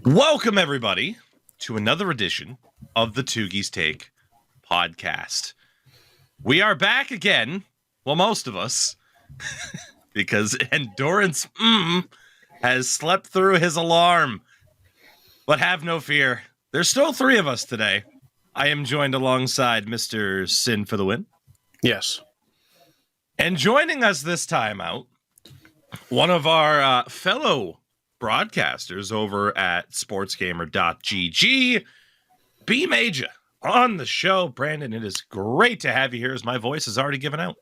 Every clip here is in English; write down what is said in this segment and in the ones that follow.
Welcome, everybody, to another edition of the Tougies Take podcast. We are back again, well, most of us, because Endurance has slept through his alarm. But have no fear, there's still three of us today. I am joined alongside Mr. Sin for the win. Yes. And joining us this time out, one of our fellow broadcasters over at sportsgamer.gg, BMajuh, on the show. Brandon, it is great to have you here as my voice is already given out.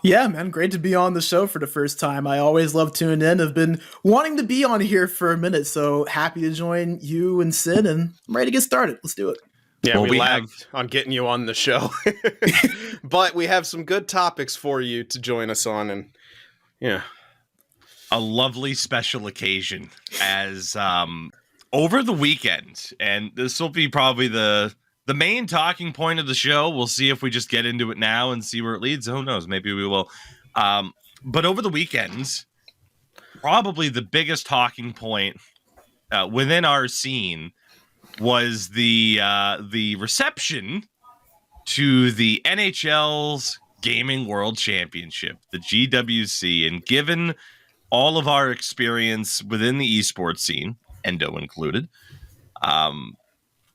Yeah, man, great to be on the show for the first time. I always love tuning in. I've been wanting to be on here for a minute, so happy to join you and Sid, and I'm ready to get started. Let's do it. Yeah, well, we lagged on getting you on the show, but we have some good topics for you to join us on, and yeah. A lovely special occasion as over the weekend, and this will be probably the main talking point of the show. We'll see if we just get into it now and see where it leads. Who knows? Maybe we will. But over the weekend, probably the biggest talking point within our scene was the reception to the NHL's Gaming World Championship, the GWC, and given all of our experience within the eSports scene, Endo included,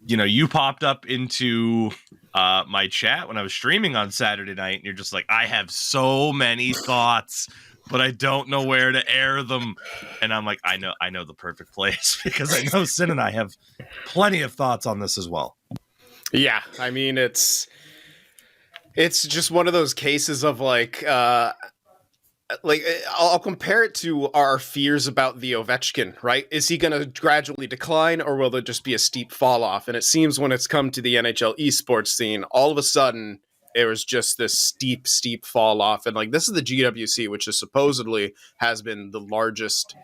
you popped up into my chat when I was streaming on Saturday night, and you're just like, I have so many thoughts, but I don't know where to air them. And I'm like, I know the perfect place, because I know Sin and I have plenty of thoughts on this as well. Yeah, I mean, it's just one of those cases of I'll compare it to our fears about the Ovechkin, right? Is he going to gradually decline, or will there just be a steep fall off? And it seems when it's come to the NHL esports scene, all of a sudden it was just this steep fall off. And this is the GWC, which is supposedly has been the largest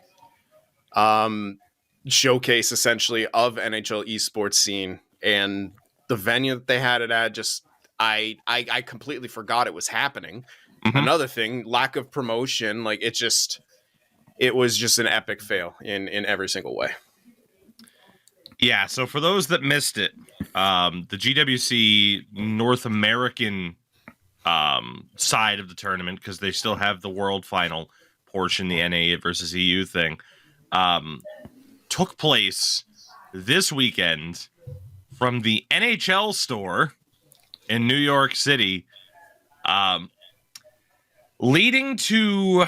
showcase essentially of NHL esports scene. And the venue that they had it at, just I completely forgot it was happening. Mm-hmm. Another thing, lack of promotion. It was just an epic fail in every single way. Yeah. So for those that missed it, the GWC North American side of the tournament, because they still have the World Final portion, the NA versus EU thing, took place this weekend from the NHL store in New York City. Leading to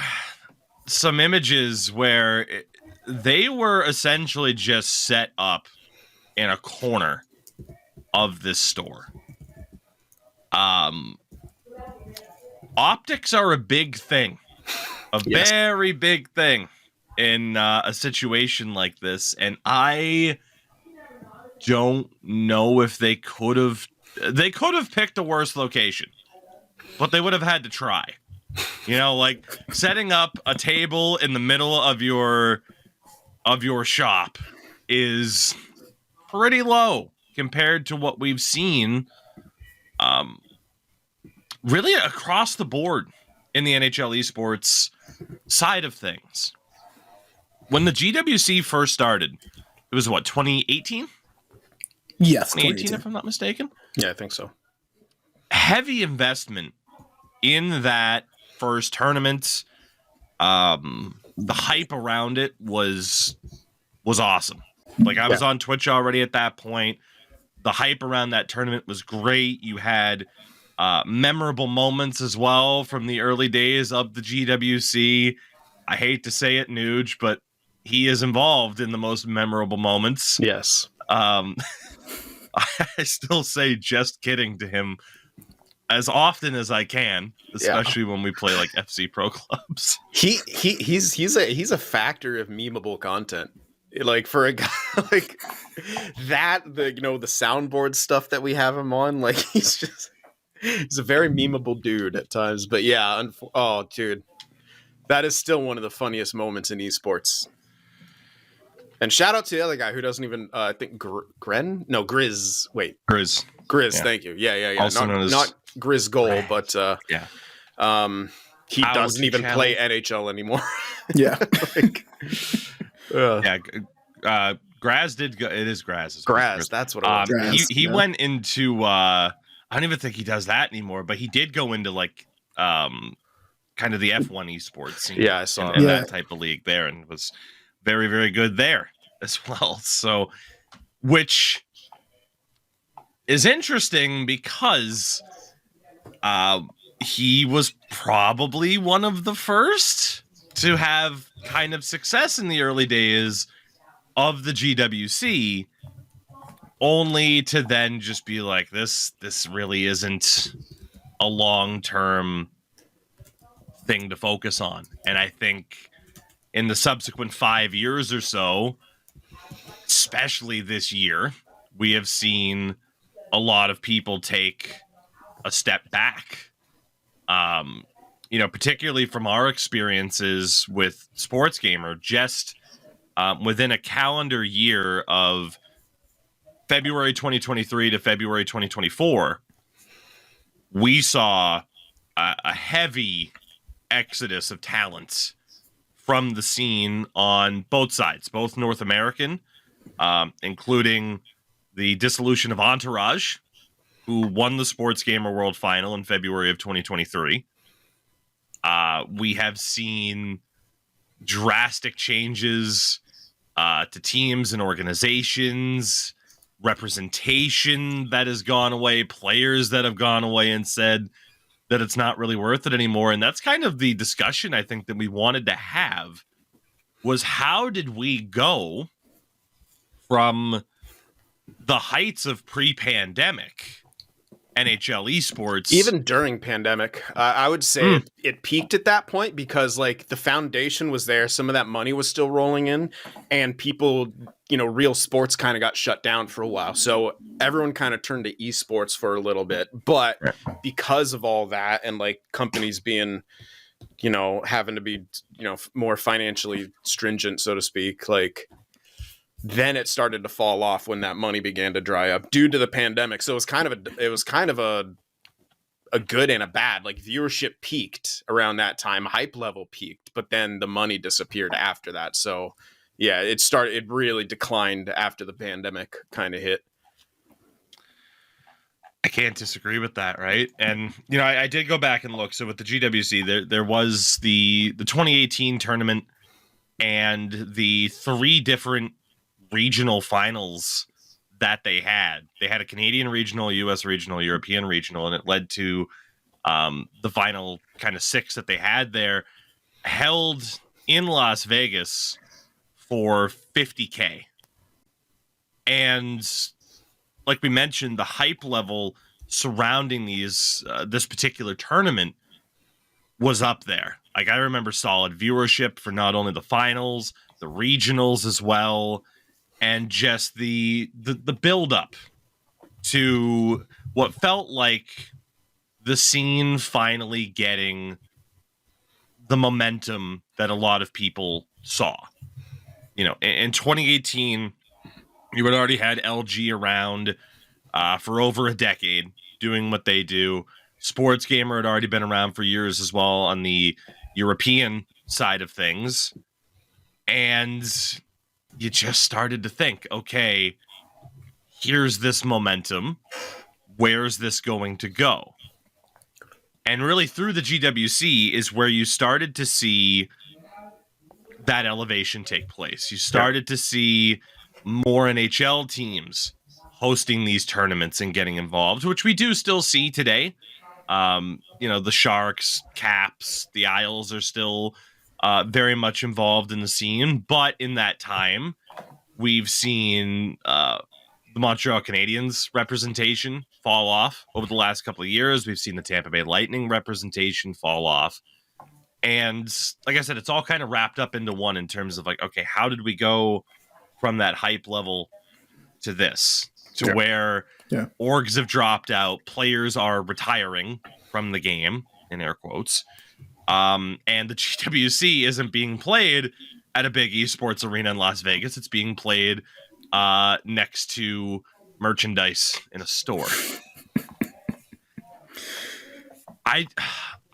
some images where they were essentially just set up in a corner of this store. Optics are a big thing, yes. Very big thing in a situation like this. And I don't know if they could have picked a worse location, but they would have had to try. Setting up a table in the middle of your shop is pretty low compared to what we've seen really across the board in the NHL esports side of things. When the GWC first started, it was 2018? Yes, 2018 if I'm not mistaken. Yeah, I think so. Heavy investment in that first tournament. The hype around it was awesome. I was on Twitch already at that point. The hype around that tournament was great. You had memorable moments as well from the early days of the GWC. I hate to say it, Nuge, but he is involved in the most memorable moments. Yes. I still say just kidding to him as often as I can, especially when we play FC Pro Clubs. He's a factor of memeable content. For a guy that, the soundboard stuff that we have him on, he's a very memeable dude at times. But yeah, oh dude, that is still one of the funniest moments in esports. And shout out to the other guy who doesn't even, I think Grizz. Wait, Grizz. Yeah. Thank you. Yeah. Also not Grizz Goal, but he doesn't even play NHL anymore. Yeah. Graz did go. It is Graz. Graz, that's what it was. Graz, He yeah. went into. I don't even think he does that anymore. But he did go into like kind of the F1 esports scene. Yeah, I saw in that. that type of league there, and was very, very good there as well. So, which is interesting because he was probably one of the first to have kind of success in the early days of the GWC, only to then just be like, this really isn't a long-term thing to focus on. And I think in the subsequent 5 years or so, especially this year, we have seen a lot of people take a step back. Particularly from our experiences with Sports Gamer, just within a calendar year of February 2023 to February 2024, we saw a heavy exodus of talent from the scene on both sides, both North American, including the dissolution of Entourage, who won the Sports Gamer World Final in February of 2023. We have seen drastic changes to teams and organizations, representation that has gone away, players that have gone away and said that it's not really worth it anymore. And that's kind of the discussion I think that we wanted to have, was how did we go from the heights of pre-pandemic NHL esports, even during pandemic, I would say it peaked at that point because like the foundation was there, some of that money was still rolling in, and people, real sports kind of got shut down for a while, so everyone kind of turned to esports for a little bit. But because of all that, and like companies being having to be more financially stringent, so to speak, like then it started to fall off when that money began to dry up due to the pandemic. So it was kind of a good and a bad. Like viewership peaked around that time, hype level peaked, but then the money disappeared after that. So yeah, it really declined after the pandemic kind of hit. I can't disagree with that, right? And I did go back and look. So with the GWC, there was the 2018 tournament and the 3 different regional finals that they had. They had a Canadian regional, US regional, European regional, and it led to the final kind of 6 that they had there, held in Las Vegas for $50K. And like we mentioned, the hype level surrounding this particular tournament was up there. Like I remember solid viewership for not only the finals, the regionals as well, and just the build up to what felt like the scene finally getting the momentum that a lot of people saw. In 2018, you had already had LG around for over a decade doing what they do. Sports Gamer had already been around for years as well on the European side of things. And you just started to think, okay, here's this momentum. Where's this going to go? And really through the GWC is where you started to see that elevation take place. You started to see more NHL teams hosting these tournaments and getting involved, which we do still see today. The Sharks, Caps, the Isles are still very much involved in the scene, but in that time, we've seen the Montreal Canadiens representation fall off over the last couple of years. We've seen the Tampa Bay Lightning representation fall off. And like I said, it's all kind of wrapped up into one in terms of like, okay, how did we go from that hype level to this, to where orgs have dropped out, players are retiring from the game, in air quotes, and the GWC isn't being played at a big esports arena in Las Vegas. It's being played next to merchandise in a store.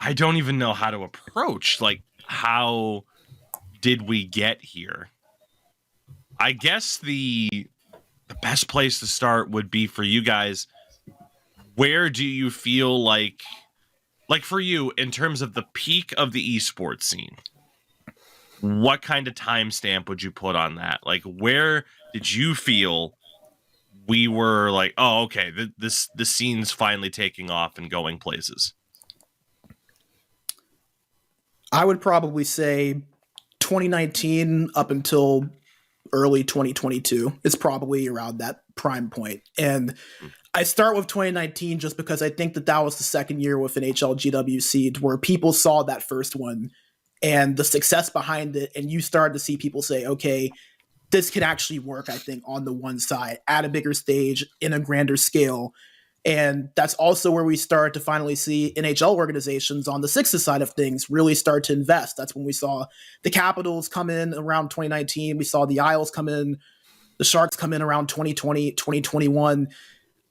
I don't even know how to approach, like, how did we get here? I guess the best place to start would be for you guys. Where do you feel like for you, in terms of the peak of the esports scene, what kind of timestamp would you put on that? Like, where did you feel we were like, oh, okay, this scene's finally taking off and going places? I would probably say 2019 up until early 2022. It's probably around that prime point. And I start with 2019 just because I think that was the second year with NHL GWC where people saw that first one and the success behind it. And you started to see people say, okay, this could actually work, I think, on the one side, at a bigger stage, in a grander scale. And that's also where we start to finally see NHL organizations on the Sixers side of things really start to invest. That's when we saw the Capitals come in around 2019. We saw the Isles come in, the Sharks come in around 2020, 2021.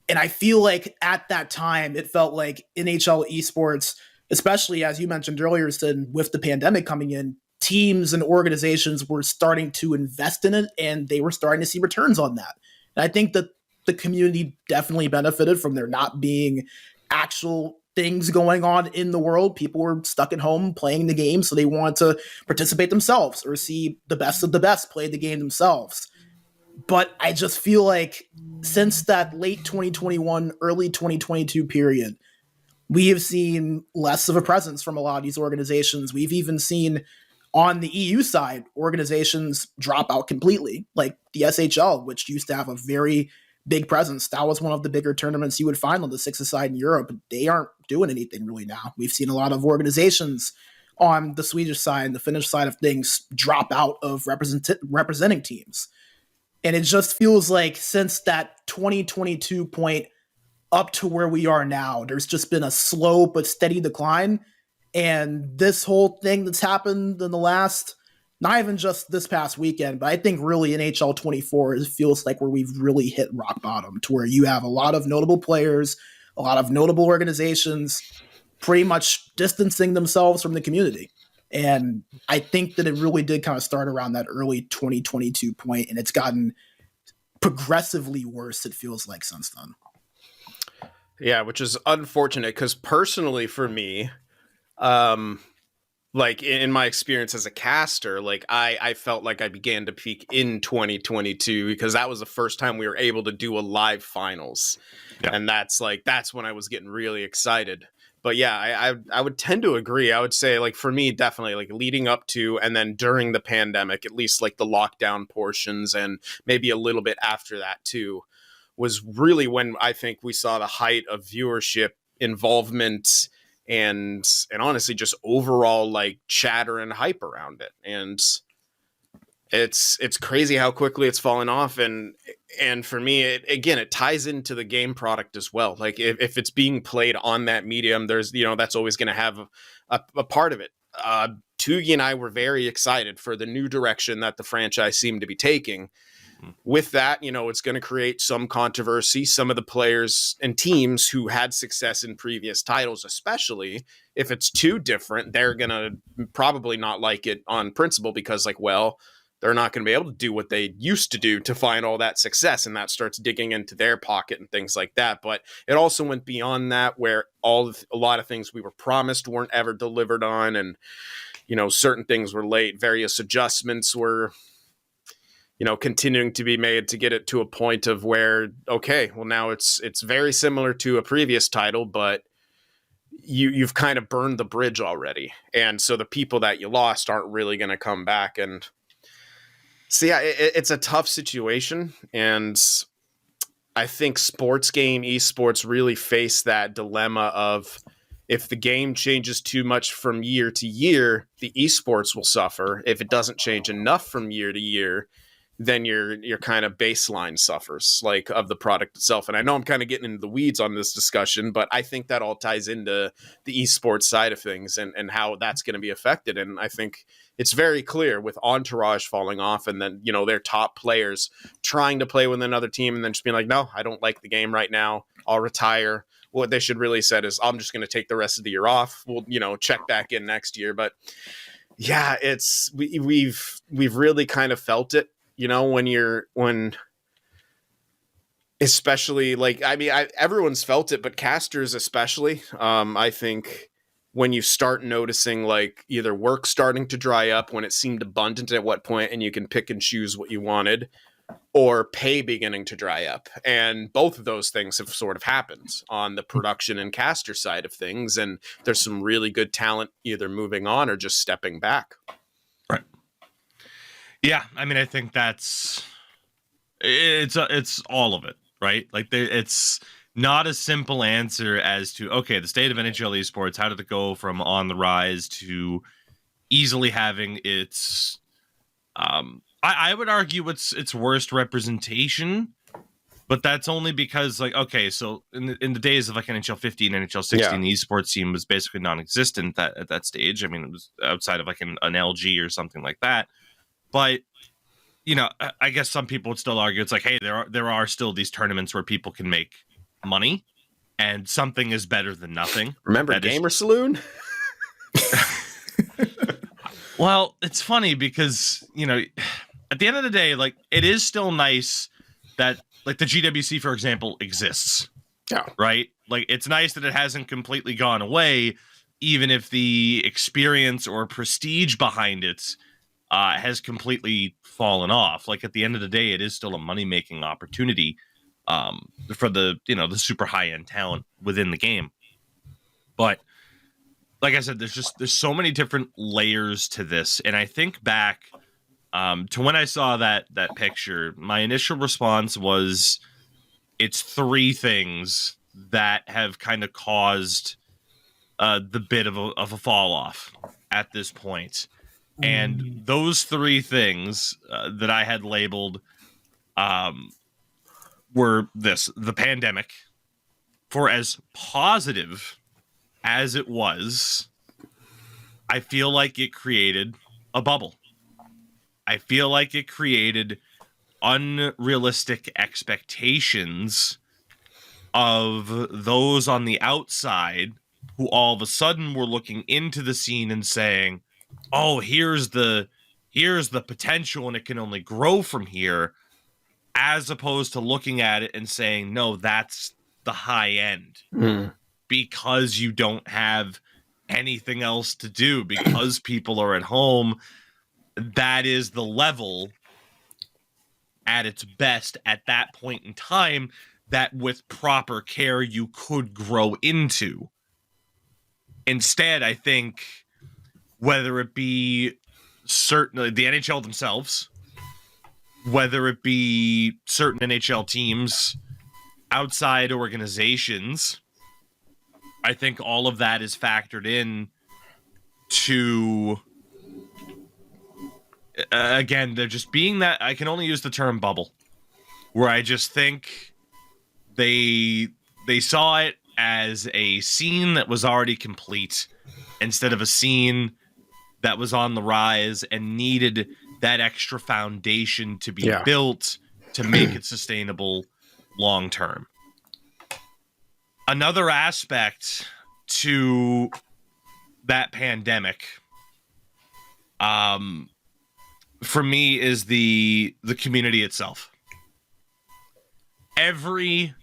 And I feel like at that time, it felt like NHL esports, especially as you mentioned earlier, Sid, with the pandemic coming in, teams and organizations were starting to invest in it and they were starting to see returns on that. And I think that the community definitely benefited from there not being actual things going on in the world. People were stuck at home playing the game, so they wanted to participate themselves or see the best of the best play the game themselves. But I just feel like since that late 2021, early 2022 period, we have seen less of a presence from a lot of these organizations. We've even seen on the EU side, organizations drop out completely, like the SHL, which used to have a very big presence. That was one of the bigger tournaments you would find on the Sixers side in Europe. They aren't doing anything really now. We've seen a lot of organizations on the Swedish side and the Finnish side of things drop out of representing teams. And it just feels like since that 2022 point up to where we are now, there's just been a slow but steady decline. And this whole thing that's happened in the last, not even just this past weekend, but I think really NHL 24 feels like where we've really hit rock bottom, to where you have a lot of notable players, a lot of notable organizations pretty much distancing themselves from the community. And I think that it really did kind of start around that early 2022 point, and it's gotten progressively worse, it feels like, since then. Yeah, which is unfortunate because personally for me, like in my experience as a caster, like I felt like I began to peak in 2022 because that was the first time we were able to do a live finals. Yeah. And that's when I was getting really excited. But yeah, I would tend to agree. I would say, like, for me, definitely, like, leading up to and then during the pandemic, at least like the lockdown portions and maybe a little bit after that too, was really when I think we saw the height of viewership, involvement, and honestly just overall like chatter and hype around it. And it's crazy how quickly it's fallen off. And for me, it ties into the game product as well. Like if it's being played on that medium, there's, that's always going to have a part of it. Tougie and I were very excited for the new direction that the franchise seemed to be taking. With that, it's going to create some controversy. Some of the players and teams who had success in previous titles, especially if it's too different, they're going to probably not like it on principle because, like, well, they're not going to be able to do what they used to do to find all that success. And that starts digging into their pocket and things like that. But it also went beyond that, where a lot of things we were promised weren't ever delivered on. And, certain things were late. Various adjustments were continuing to be made to get it to a point of where, okay, well, now it's very similar to a previous title, but you've kind of burned the bridge already. And so the people that you lost aren't really going to come back. And so, yeah, it's a tough situation. And I think esports really face that dilemma of, if the game changes too much from year to year, the esports will suffer. If it doesn't change enough from year to year, then your kind of baseline suffers, like, of the product itself. And I know I'm kind of getting into the weeds on this discussion, but I think that all ties into the esports side of things and how that's going to be affected. And I think it's very clear with Entourage falling off and then, their top players trying to play with another team and then just being like, no, I don't like the game right now, I'll retire. What they should really said is, I'm just going to take the rest of the year off. We'll, check back in next year. But yeah, we've really kind of felt it. you know, when especially like, I mean, everyone's felt it, but casters especially. I think when you start noticing like either work starting to dry up when it seemed abundant at what point, and you can pick and choose what you wanted, or pay beginning to dry up. And both of those things have sort of happened on the production and caster side of things. And there's some really good talent either moving on or just stepping back. Right. Yeah. I mean, I think it's all of it, right? Like it's not a simple answer as to, okay, the state of NHL esports, how did it go from on the rise to easily having its, I would argue its worst representation, but that's only because, like, okay, so in the days of like NHL 15, NHL 16, the esports team was basically non-existent at that stage. I mean, it was outside of like an LG or something like that. But you know, I guess some people would still argue it's like, hey, there are still these tournaments where people can make money, and something is better than nothing. Remember Gamer Saloon? Well, it's funny because, you know, at the end of the day, like, it is still nice that, like, the GWC, for example, exists. Yeah. Right? Like, it's nice that it hasn't completely gone away, even if the experience or prestige behind it has completely fallen off. Like, at the end of the day, it is still a money-making opportunity for the, you know, the super high-end talent within the game. But like I said, there's so many different layers to this. And I think back to when I saw that picture, my initial response was, it's three things that have kind of caused the bit of a fall off at this point. And those three things that I had labeled were the pandemic, for as positive as it was, I feel like it created a bubble. I feel like it created unrealistic expectations of those on the outside who all of a sudden were looking into the scene and saying, oh, here's the potential and it can only grow from here, as opposed to looking at it and saying, no, that's the high end. Because you don't have anything else to do, because people are at home, that is the level at its best at that point in time that with proper care you could grow into. Instead, I think, whether it be certainly the NHL themselves, whether it be certain NHL teams, outside organizations, I think all of that is factored in to, again, there just being that, I can only use the term bubble, where I just think they saw it as a scene that was already complete instead of a scene that was on the rise and needed that extra foundation to be built to make it sustainable long term. Another aspect to that pandemic, for me, is the community itself. Every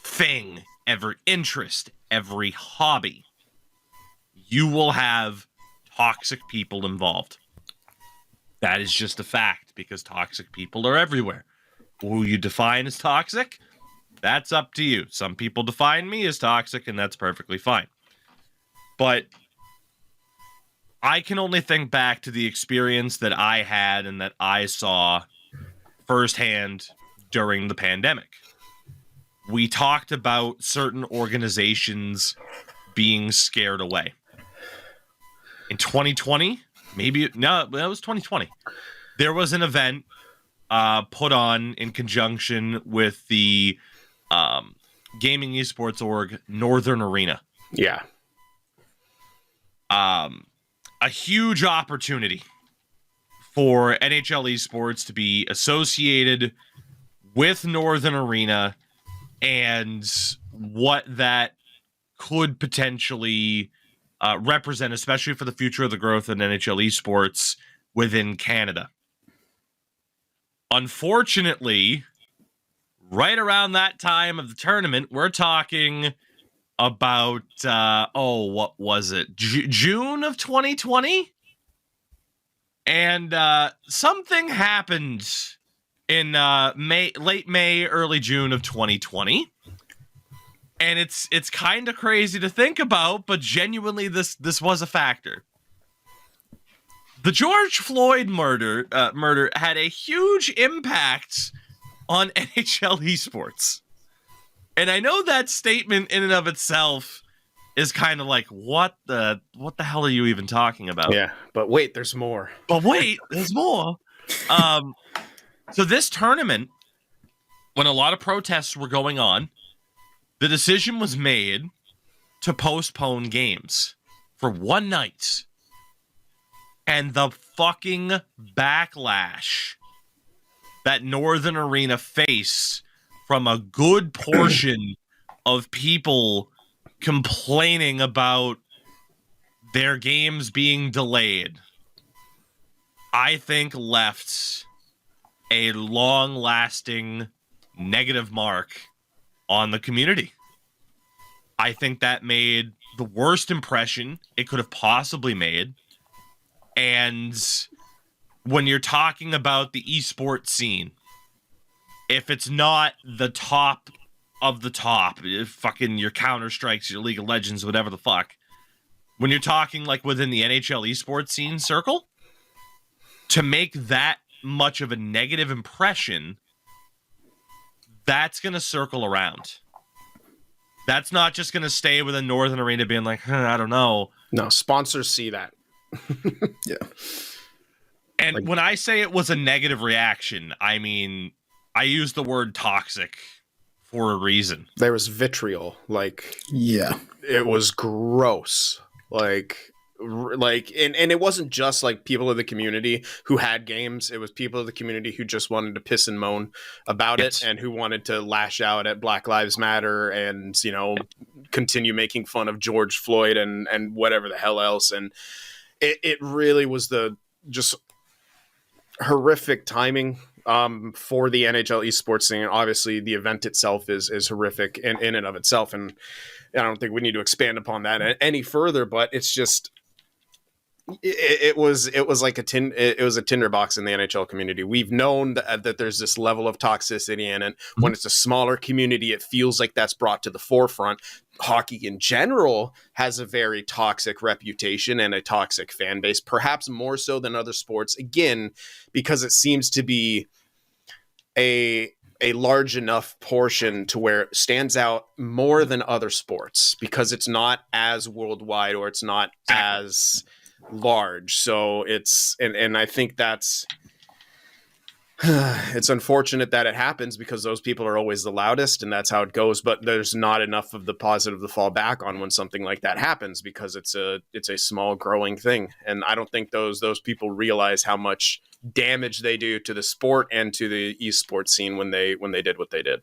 thing, every interest, every hobby, you will have toxic people involved. That is just a fact, because toxic people are everywhere. Who you define as toxic, that's up to you. Some people define me as toxic, and that's perfectly fine. But I can only think back to the experience that I had and that I saw firsthand during the pandemic. We talked about certain organizations being scared away. In 2020, that was 2020. There was an event put on in conjunction with the gaming esports org Northern Arena. Yeah. A huge opportunity for NHL esports to be associated with Northern Arena and what that could potentially represent, especially for the future of the growth in NHL esports within Canada. Unfortunately, right around that time of the tournament, we're talking about, what was it? June of 2020? And something happened in late May, early June of 2020. And it's kind of crazy to think about, but genuinely this was a factor. The George Floyd murder had a huge impact on NHL esports. And I know that statement in and of itself is kind of like, what the hell are you even talking about? Yeah, but wait, there's more. There's more. So this tournament, when a lot of protests were going on, the decision was made to postpone games for one night. And the fucking backlash that Northern Arena faced from a good portion of people complaining about their games being delayed, I think left a long-lasting negative mark on the community. I think that made the worst impression it could have possibly made. And when you're talking about the esports scene, if it's not the top of the top, fucking your Counter-Strikes, your League of Legends, whatever the fuck, when you're talking like within the NHL esports scene circle, to make that much of a negative impression, that's going to circle around. That's not just going to stay within Northern Arena being like, I don't know. No, sponsors see that. Yeah. And when I say it was a negative reaction, I mean, I use the word toxic for a reason. There was vitriol. Yeah. It was gross. And it wasn't just like people of the community who had games. It was people of the community who just wanted to piss and moan about it, and who wanted to lash out at Black Lives Matter and, continue making fun of George Floyd and whatever the hell else. And it really was the just horrific timing for the NHL esports thing. And obviously the event itself is horrific in and of itself. And I don't think we need to expand upon that any further, but it's just, it was like it was a tinderbox in the NHL community. We've known that there's this level of toxicity in it. When it's a smaller community, it feels like that's brought to the forefront. Hockey in general has a very toxic reputation and a toxic fan base, perhaps more so than other sports, again, because it seems to be a large enough portion to where it stands out more than other sports because it's not as worldwide or it's not as large. So it's, and I think that's, it's unfortunate that it happens because those people are always the loudest and that's how it goes. But there's not enough of the positive to fall back on when something like that happens because it's a small growing thing. And I don't think those people realize how much damage they do to the sport and to the esports scene when they did what they did.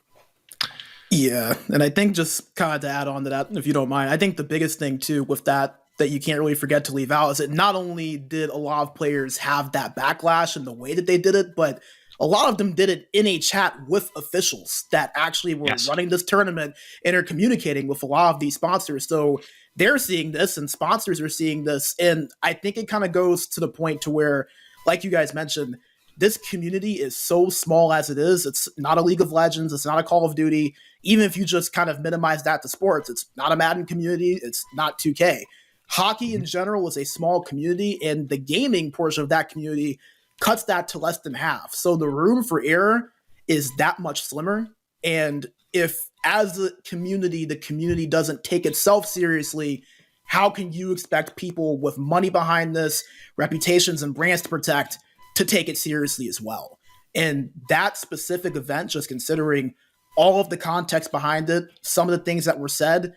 Yeah. And I think just kind of to add on to that, if you don't mind, I think the biggest thing too with that you can't really forget to leave out is that not only did a lot of players have that backlash and the way that they did it, but a lot of them did it in a chat with officials that actually were running this tournament and are communicating with a lot of these sponsors. So they're seeing this and sponsors are seeing this. And I think it kind of goes to the point to where, like you guys mentioned, this community is so small as it is. It's not a League of Legends. It's not a Call of Duty. Even if you just kind of minimize that to sports, it's not a Madden community. It's not 2K. Hockey in general is a small community, and the gaming portion of that community cuts that to less than half. So the room for error is that much slimmer. And if, as a community, the community doesn't take itself seriously, how can you expect people with money behind this, reputations and brands to protect, to take it seriously as well? And that specific event, just considering all of the context behind it, some of the things that were said,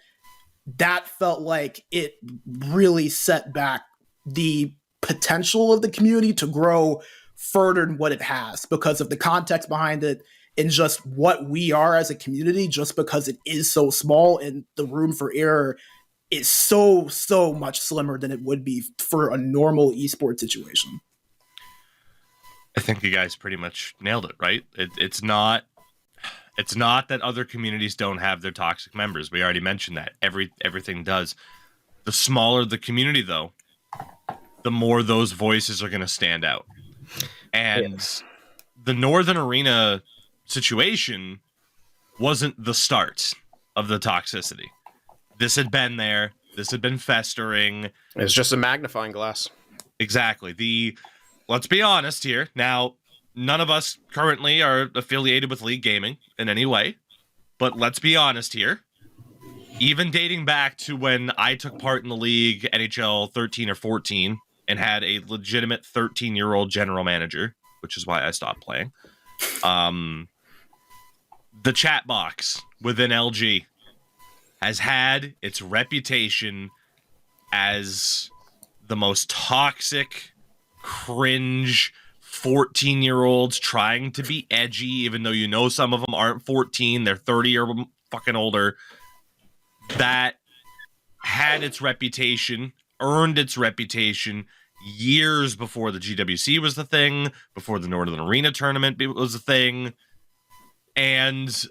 that felt like it really set back the potential of the community to grow further than what it has because of the context behind it and just what we are as a community, just because it is so small and the room for error is so much slimmer than it would be for a normal esports situation. I think you guys pretty much nailed it, right? It's not that other communities don't have their toxic members. We already mentioned that. Everything does. The smaller the community, though, the more those voices are going to stand out. And the Northern Arena situation wasn't the start of the toxicity. This had been there. This had been festering. It's just a magnifying glass. Exactly. Let's be honest here. Now, none of us currently are affiliated with League Gaming in any way, but let's be honest here. Even dating back to when I took part in the league, NHL 13 or 14, and had a legitimate 13-year-old general manager, which is why I stopped playing. The chat box within LG has had its reputation as the most toxic, cringe 14-year-olds trying to be edgy, even though you know some of them aren't 14, they're 30 or fucking older. That had its reputation, earned its reputation years before the GWC was the thing, before the Northern Arena tournament was a thing. And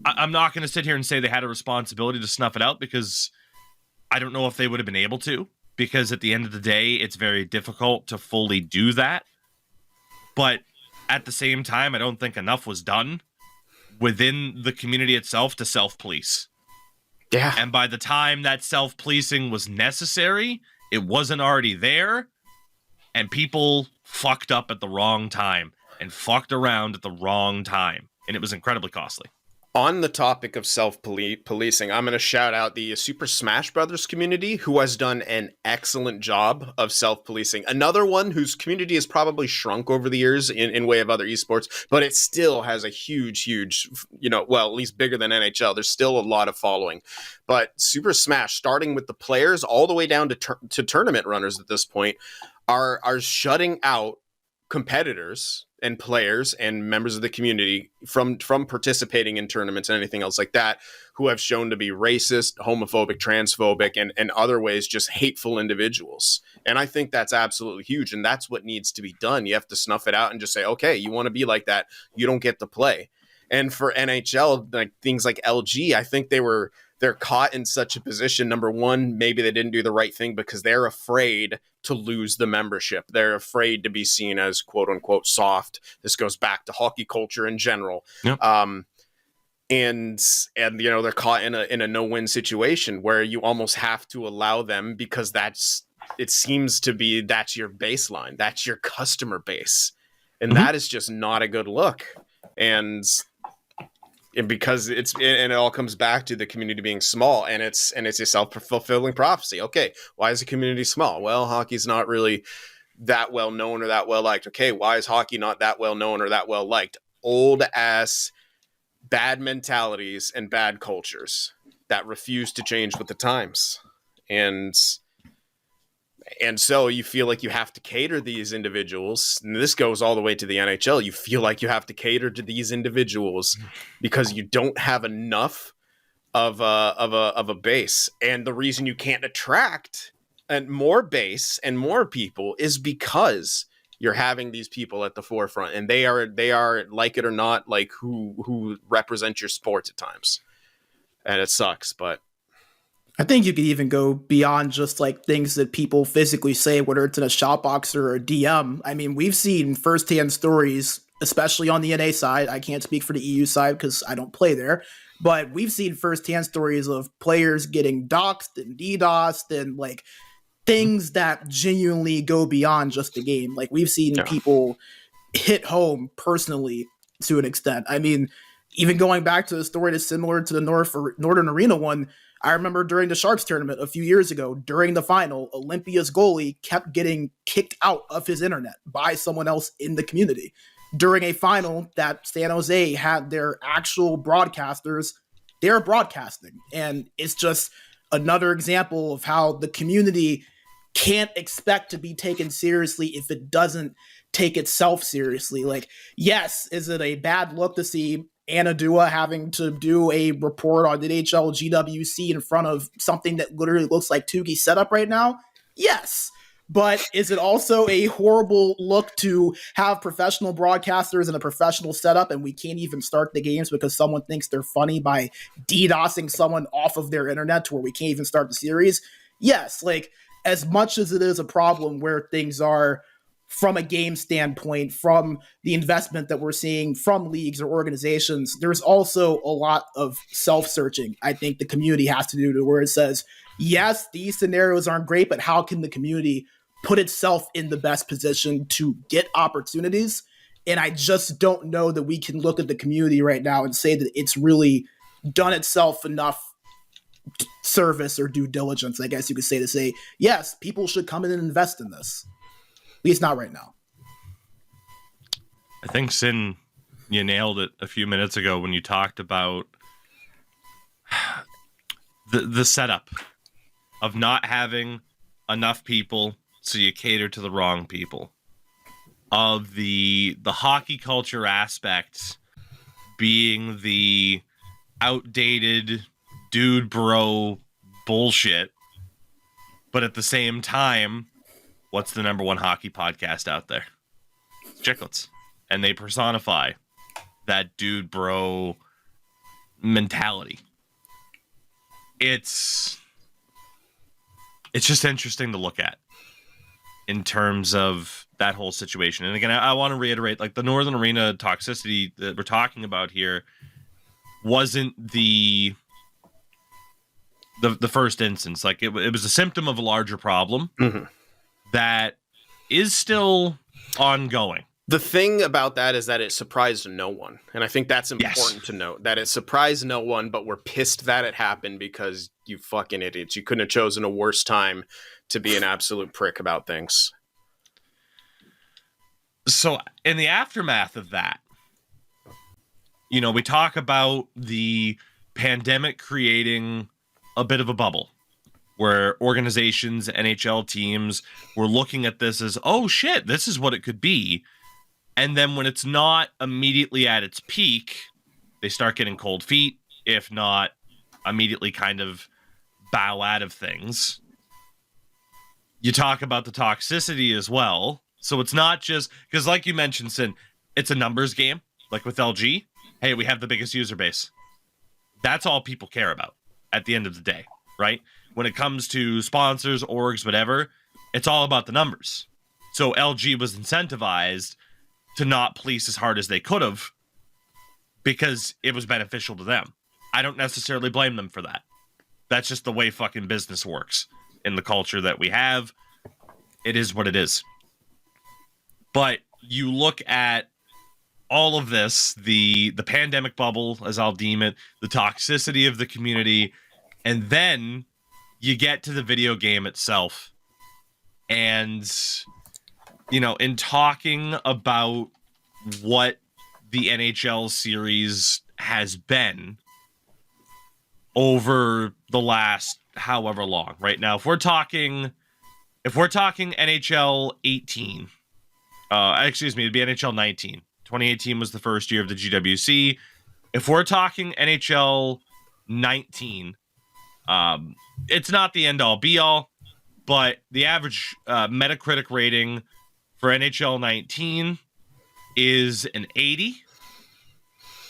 I'm not going to sit here and say they had a responsibility to snuff it out, because I don't know if they would have been able to, because at the end of the day, it's very difficult to fully do that. But at the same time, I don't think enough was done within the community itself to self-police. Yeah. And by the time that self-policing was necessary, it wasn't already there, and people fucked up at the wrong time and fucked around at the wrong time, and it was incredibly costly. On the topic of self-policing, I'm going to shout out the Super Smash Brothers community, who has done an excellent job of self-policing. Another one whose community has probably shrunk over the years in way of other esports, but it still has a huge, well, at least bigger than NHL. There's still a lot of following. But Super Smash, starting with the players all the way down to tournament runners at this point, are shutting out competitors and players and members of the community from participating in tournaments and anything else like that, who have shown to be racist, homophobic, transphobic, and other ways just hateful individuals. And I think that's absolutely huge. And that's what needs to be done. You have to snuff it out and just say, okay, you want to be like that, you don't get to play. And for NHL, like things like LG, I think they're caught in such a position. Number one, maybe they didn't do the right thing because they're afraid to lose the membership. They're afraid to be seen as quote unquote soft. This goes back to hockey culture in general. Yep. And they're caught in a no-win situation where you almost have to allow them, because it seems to be that's your baseline, that's your customer base, and that is just not a good look. And because it all comes back to the community being small, and it's a self-fulfilling prophecy. Okay, why is the community small? Well, hockey's not really that well known or that well liked. Okay, why is hockey not that well known or that well liked? Old ass bad mentalities and bad cultures that refuse to change with the times. And so you feel like you have to cater these individuals. And this goes all the way to the NHL. You feel like you have to cater to these individuals because you don't have enough of a base. And the reason you can't attract more base and more people is because you're having these people at the forefront, and they are like it or not, like who represent your sports at times. And it sucks, but I think you could even go beyond just like things that people physically say, whether it's in a shop box or a DM. I mean, we've seen firsthand stories, especially on the NA side. I can't speak for the EU side because I don't play there, but we've seen firsthand stories of players getting doxxed and DDoSed and like things that genuinely go beyond just the game. Like we've seen people hit home personally to an extent. I mean, even going back to the story that's similar to the Northern Arena one, I remember during the Sharks tournament a few years ago, during the final, Olympia's goalie kept getting kicked out of his internet by someone else in the community. During a final that San Jose had their actual broadcasters, they're broadcasting. And it's just another example of how the community can't expect to be taken seriously if it doesn't take itself seriously. Like, yes, is it a bad look to see Anna Dua having to do a report on NHL GWC in front of something that literally looks like Tougie setup right now? Yes. But is it also a horrible look to have professional broadcasters in a professional setup and we can't even start the games because someone thinks they're funny by DDoSing someone off of their internet to where we can't even start the series? Yes, like as much as it is a problem where things are from a game standpoint, from the investment that we're seeing from leagues or organizations, there's also a lot of self-searching I think the community has to do to where it says, yes, these scenarios aren't great, but how can the community put itself in the best position to get opportunities? And I just don't know that we can look at the community right now and say that it's really done itself enough service or due diligence, I guess you could say, to say, yes, people should come in and invest in this. At least not right now. I think, Sin, you nailed it a few minutes ago when you talked about the setup of not having enough people, so you cater to the wrong people. Of the hockey culture aspect being the outdated dude bro bullshit, but at the same time, what's the number one hockey podcast out there? It's Chicklets. And they personify that dude bro mentality. It's just interesting to look at in terms of that whole situation. And again, I want to reiterate, like, the Northern Arena toxicity that we're talking about here wasn't the first instance. Like, it was a symptom of a larger problem that is still ongoing. The thing about that is that it surprised no one. And I think that's important to note, that it surprised no one, but we're pissed that it happened because you fucking idiots. You couldn't have chosen a worse time to be an absolute prick about things. So in the aftermath of that, you know, we talk about the pandemic creating a bit of a bubble where organizations, NHL teams were looking at this as, oh shit, this is what it could be. And then when it's not immediately at its peak, they start getting cold feet, if not immediately kind of bow out of things. You talk about the toxicity as well. So it's not just, because like you mentioned, Sin, it's a numbers game. Like with LG, hey, we have the biggest user base. That's all people care about at the end of the day, right? When it comes to sponsors, orgs, whatever, it's all about the numbers. So LG was incentivized to not police as hard as they could have because it was beneficial to them. I don't necessarily blame them for that. That's just the way fucking business works in the culture that we have. It is what it is. But you look at all of this, the pandemic bubble, as I'll deem it, the toxicity of the community, and then you get to the video game itself. And, you know, in talking about what the NHL series has been over the last however long, right now, if we're talking NHL 18, excuse me, it'd be NHL 19. 2018 was the first year of the GWC. If we're talking NHL 19, it's not the end-all be-all, but the average Metacritic rating for NHL 19 is an 80.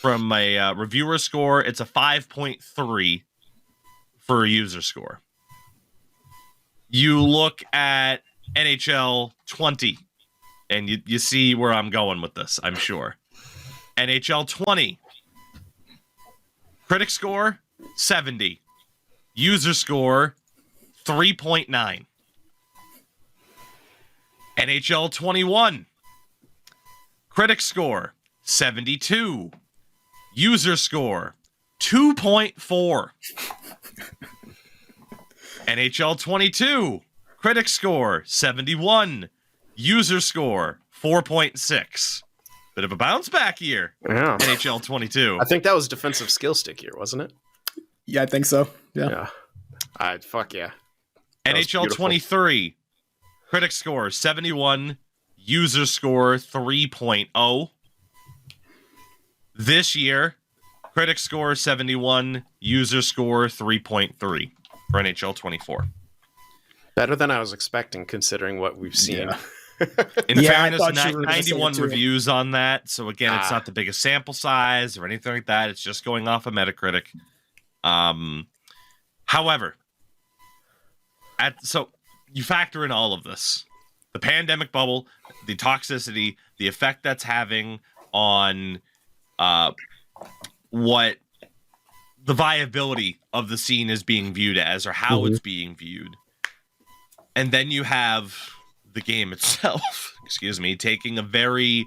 From a reviewer score, it's a 5.3 for a user score. You look at NHL 20, and you see where I'm going with this, I'm sure. NHL 20, critic score, 70. User score, 3.9. NHL 21, critic score, 72. User score, 2.4. NHL 22, critic score, 71. User score, 4.6. Bit of a bounce back year. Yeah. NHL 22. I think that was defensive skill stick year, wasn't it? Yeah, I think so. Yeah. Fuck yeah. NHL 23, critic score, 71. User score, 3.0. This year, critic score, 71. User score, 3.3 for NHL 24. Better than I was expecting, considering what we've seen. Yeah. In Yeah, I fairness, thought you were gonna say it 91 too. reviews on that. So again, it's Ah. not the biggest sample size or anything like that. It's just going off of Metacritic. However, so you factor in all of this: the pandemic bubble, the toxicity, the effect that's having on what the viability of the scene is being viewed as, or how it's being viewed. And then you have the game itself, excuse me, taking a very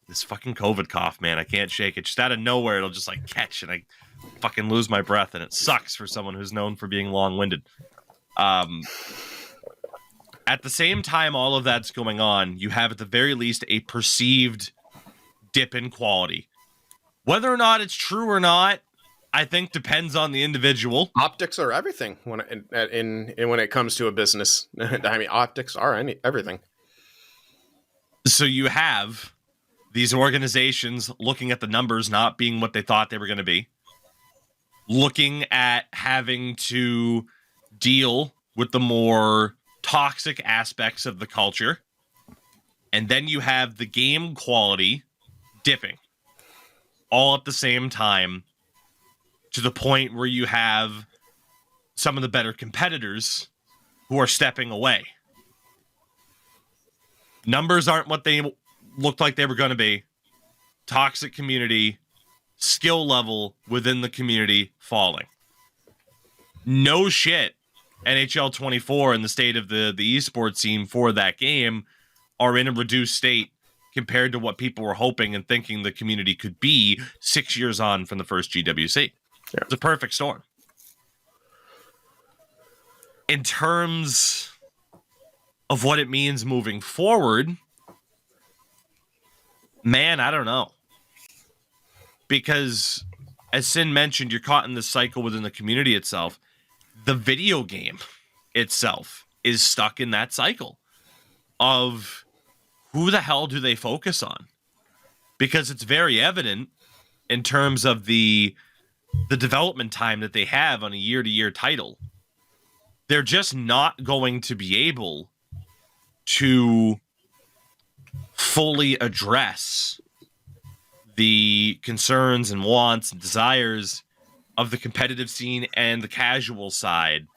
this fucking COVID cough, man. I can't shake it. Just out of nowhere, it'll just like catch and I fucking lose my breath, and it sucks for someone who's known for being long-winded. At the same time all of that's going on, you have at the very least a perceived dip in quality. Whether or not it's true or not, I think depends on the individual. Optics are everything when it comes to a business. I mean, optics are everything. So you have these organizations looking at the numbers not being what they thought they were going to be, looking at having to deal with the more toxic aspects of the culture, and then you have the game quality dipping all at the same time, to the point where you have some of the better competitors who are stepping away. Numbers aren't what they looked like they were going to be. Toxic community, skill level within the community falling. No shit. NHL 24 and the state of the eSports scene for that game are in a reduced state compared to what people were hoping and thinking the community could be 6 years on from the first GWC. Yeah. It's a perfect storm. In terms of what it means moving forward, man, I don't know. Because, as Sin mentioned, you're caught in this cycle within the community itself. The video game itself is stuck in that cycle of who the hell do they focus on? Because it's very evident in terms of the development time that they have on a year-to-year title. They're just not going to be able to fully address the concerns and wants and desires of the competitive scene and the casual side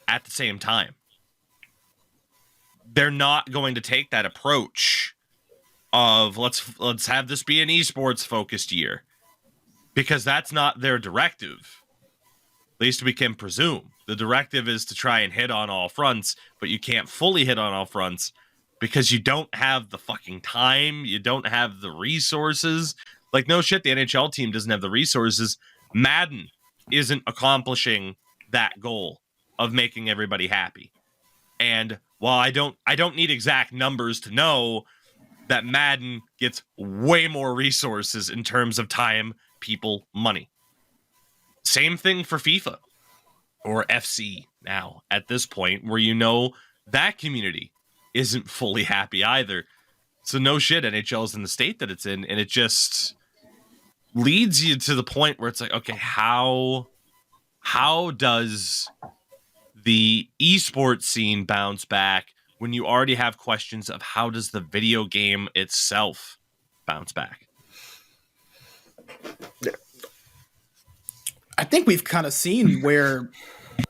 at the same time. They're not going to take that approach of let's have this be an esports focused year, because that's not their directive. At least we can presume. The directive is to try and hit on all fronts, but you can't fully hit on all fronts because you don't have the fucking time, you don't have the resources. Like, no shit, the NHL team doesn't have the resources. Madden isn't accomplishing that goal of making everybody happy. And while I don't need exact numbers to know that Madden gets way more resources in terms of time, people, money. Same thing for FIFA or FC now at this point, where you know that community isn't fully happy either. So no shit, NHL's in the state that it's in, and it just leads you to the point where it's like, okay, how does the esports scene bounce back when you already have questions of how does the video game itself bounce back? I think we've kind of seen where,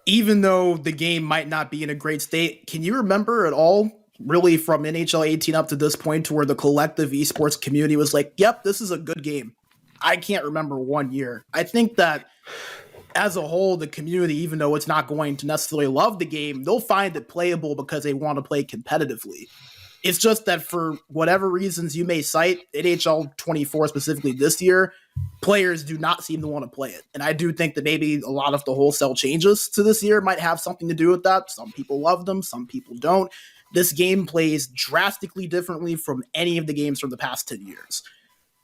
even though the game might not be in a great state, can you remember at all, really from NHL 18 up to this point, to where the collective esports community was like, yep, this is a good game? I can't remember 1 year. I think that as a whole, the community, even though it's not going to necessarily love the game, they'll find it playable because they want to play competitively. It's just that for whatever reasons you may cite, NHL 24 specifically this year, players do not seem to want to play it. And I do think that maybe a lot of the wholesale changes to this year might have something to do with that. Some people love them, some people don't. This game plays drastically differently from any of the games from the past 10 years.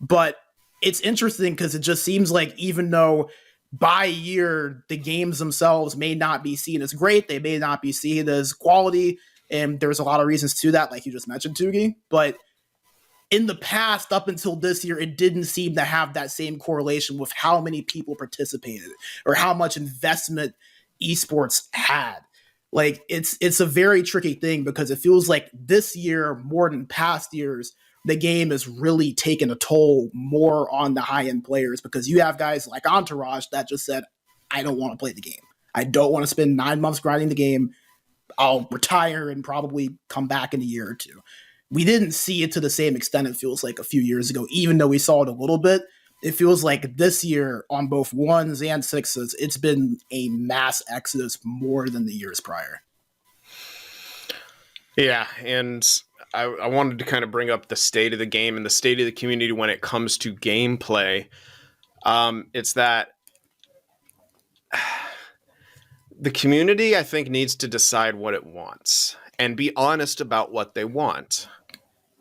But it's interesting because it just seems like, even though by year the games themselves may not be seen as great, they may not be seen as quality, and there's a lot of reasons to that, like you just mentioned, Tougie. But in the past, up until this year, it didn't seem to have that same correlation with how many people participated or how much investment esports had. Like it's a very tricky thing because it feels like this year more than past years, the game is really taking a toll more on the high end players because you have guys like Entourage that just said, I don't want to play the game. I don't want to spend 9 months grinding the game. I'll retire and probably come back in a year or two. We didn't see it to the same extent, it feels like, a few years ago, even though we saw it a little bit. It feels like this year on both ones and sixes, it's been a mass exodus more than the years prior. Yeah, and I wanted to kind of bring up the state of the game and the state of the community when it comes to gameplay. It's that the community, I think, needs to decide what it wants and be honest about what they want.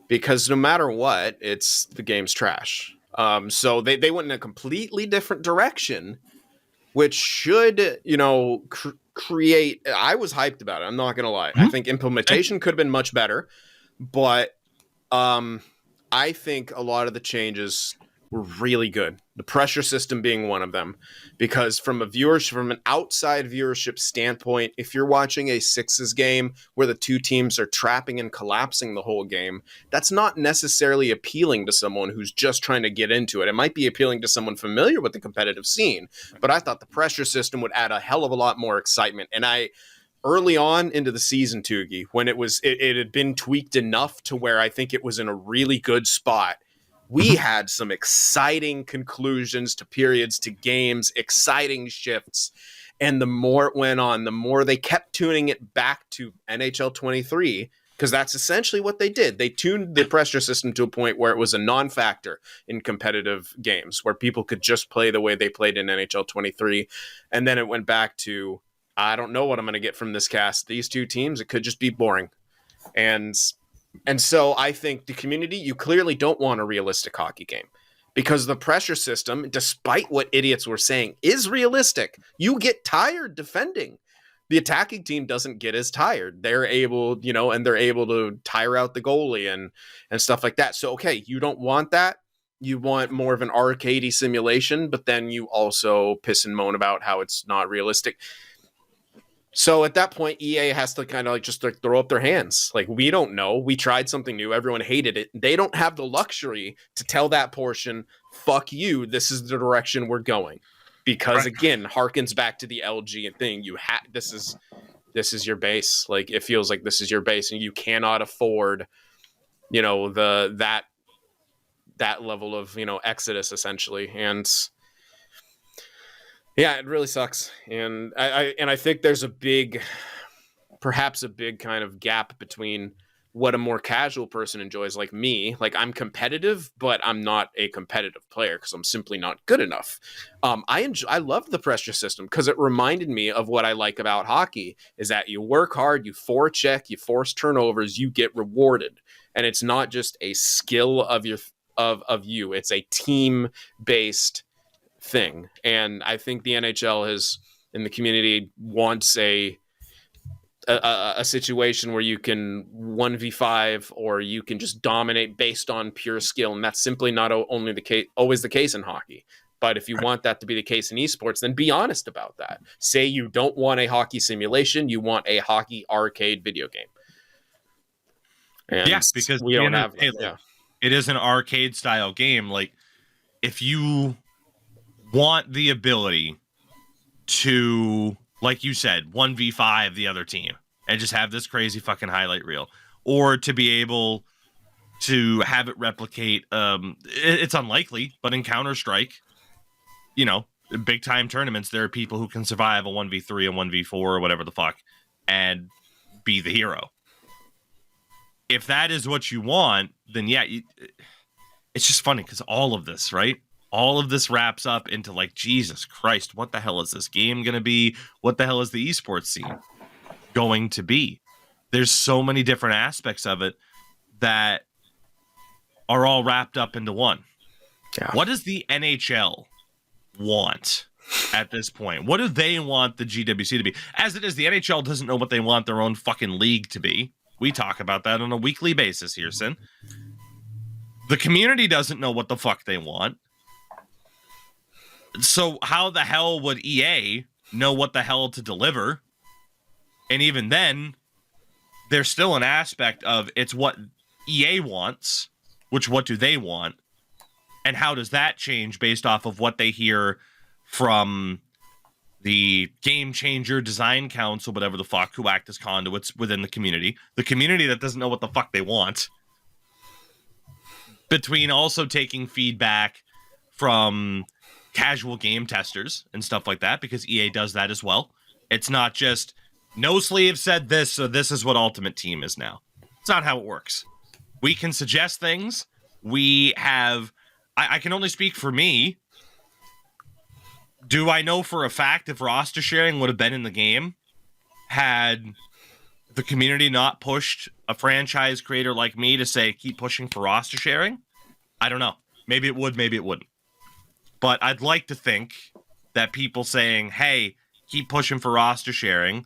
Because no matter what, the game's trash. So they went in a completely different direction, which should, create. I was hyped about it. I'm not gonna lie. I think implementation could have been much better, but I think a lot of the changes were really good. The pressure system being one of them, because from an outside viewership standpoint, if you're watching a sixes game where the two teams are trapping and collapsing the whole game, that's not necessarily appealing to someone who's just trying to get into it. It might be appealing to someone familiar with the competitive scene, but I thought the pressure system would add a hell of a lot more excitement. And early on into the season, Tougie, when it had been tweaked enough to where I think it was in a really good spot, we had some exciting conclusions to periods, to games, exciting shifts. And the more it went on, the more they kept tuning it back to NHL 23, because that's essentially what they did. They tuned the pressure system to a point where it was a non-factor in competitive games, where people could just play the way they played in NHL 23. And then it went back to, I don't know what I'm going to get from this cast. These two teams, it could just be boring. And so I think the community, you clearly don't want a realistic hockey game, because the pressure system, despite what idiots were saying, is realistic. You get tired defending. The attacking team doesn't get as tired. They're able, to tire out the goalie and stuff like that. So, okay, you don't want that. You want more of an arcadey simulation, but then you also piss and moan about how it's not realistic. So at that point, EA has to kind of just throw up their hands. Like, we don't know. We tried something new. Everyone hated it. They don't have the luxury to tell that portion, fuck you, this is the direction we're going. Because, again, harkens back to the LG thing. This is your base. Like, it feels like this is your base, and you cannot afford, that level of, exodus, essentially. And yeah, it really sucks. And I think there's perhaps a big kind of gap between what a more casual person enjoys, like me. Like, I'm competitive, but I'm not a competitive player because I'm simply not good enough. I love the pressure system because it reminded me of what I like about hockey, is that you work hard, you forecheck, you force turnovers, you get rewarded. And it's not just a skill of you, it's a team-based thing. And I think the NHL in the community wants a situation where you can 1v5 or you can just dominate based on pure skill, and that's simply not always the case in hockey. But if you want that to be the case in esports, then be honest about that. Say you don't want a hockey simulation, you want a hockey arcade video game. And because we don't have that. Yeah. It is an arcade style game. Like, if you want the ability to, like you said, 1v5 the other team and just have this crazy fucking highlight reel, or to be able to have it replicate, it's unlikely, but in Counter-Strike, big time tournaments, there are people who can survive a 1v3, a 1v4, or whatever the fuck, and be the hero. If that is what you want, then yeah, it's just funny because all of this, right? All of this wraps up into, like, Jesus Christ, what the hell is this game going to be? What the hell is the esports scene going to be? There's so many different aspects of it that are all wrapped up into one. Yeah. What does the NHL want at this point? What do they want the GWC to be? As it is, the NHL doesn't know what they want their own fucking league to be. We talk about that on a weekly basis here, Sin. The community doesn't know what the fuck they want. So how the hell would EA know what the hell to deliver? And even then, there's still an aspect of it's what EA wants, which what do they want, and how does that change based off of what they hear from the Game Changer Design Council, whatever the fuck, who act as conduits within the community that doesn't know what the fuck they want, between also taking feedback from casual game testers and stuff like that, because EA does that as well. It's not just No Sleeve said this, so this is what Ultimate Team is now. It's not how it works. We can suggest things. We have... I can only speak for me. Do I know for a fact if roster sharing would have been in the game had the community not pushed a franchise creator like me to say, keep pushing for roster sharing? I don't know. Maybe it would, maybe it wouldn't. But I'd like to think that people saying, hey, keep pushing for roster sharing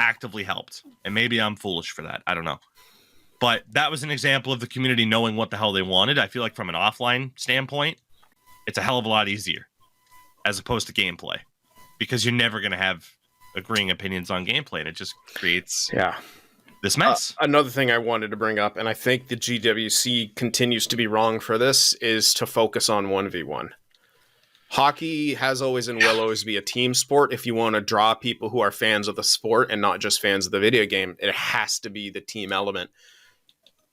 actively helped. And maybe I'm foolish for that. I don't know. But that was an example of the community knowing what the hell they wanted. I feel like from an offline standpoint, it's a hell of a lot easier as opposed to gameplay, because you're never going to have agreeing opinions on gameplay, and it just creates this mess. Another thing I wanted to bring up, and I think the GWC continues to be wrong for this, is to focus on 1v1. Hockey has always and will always be a team sport. If you want to draw people who are fans of the sport and not just fans of the video game, it has to be the team element.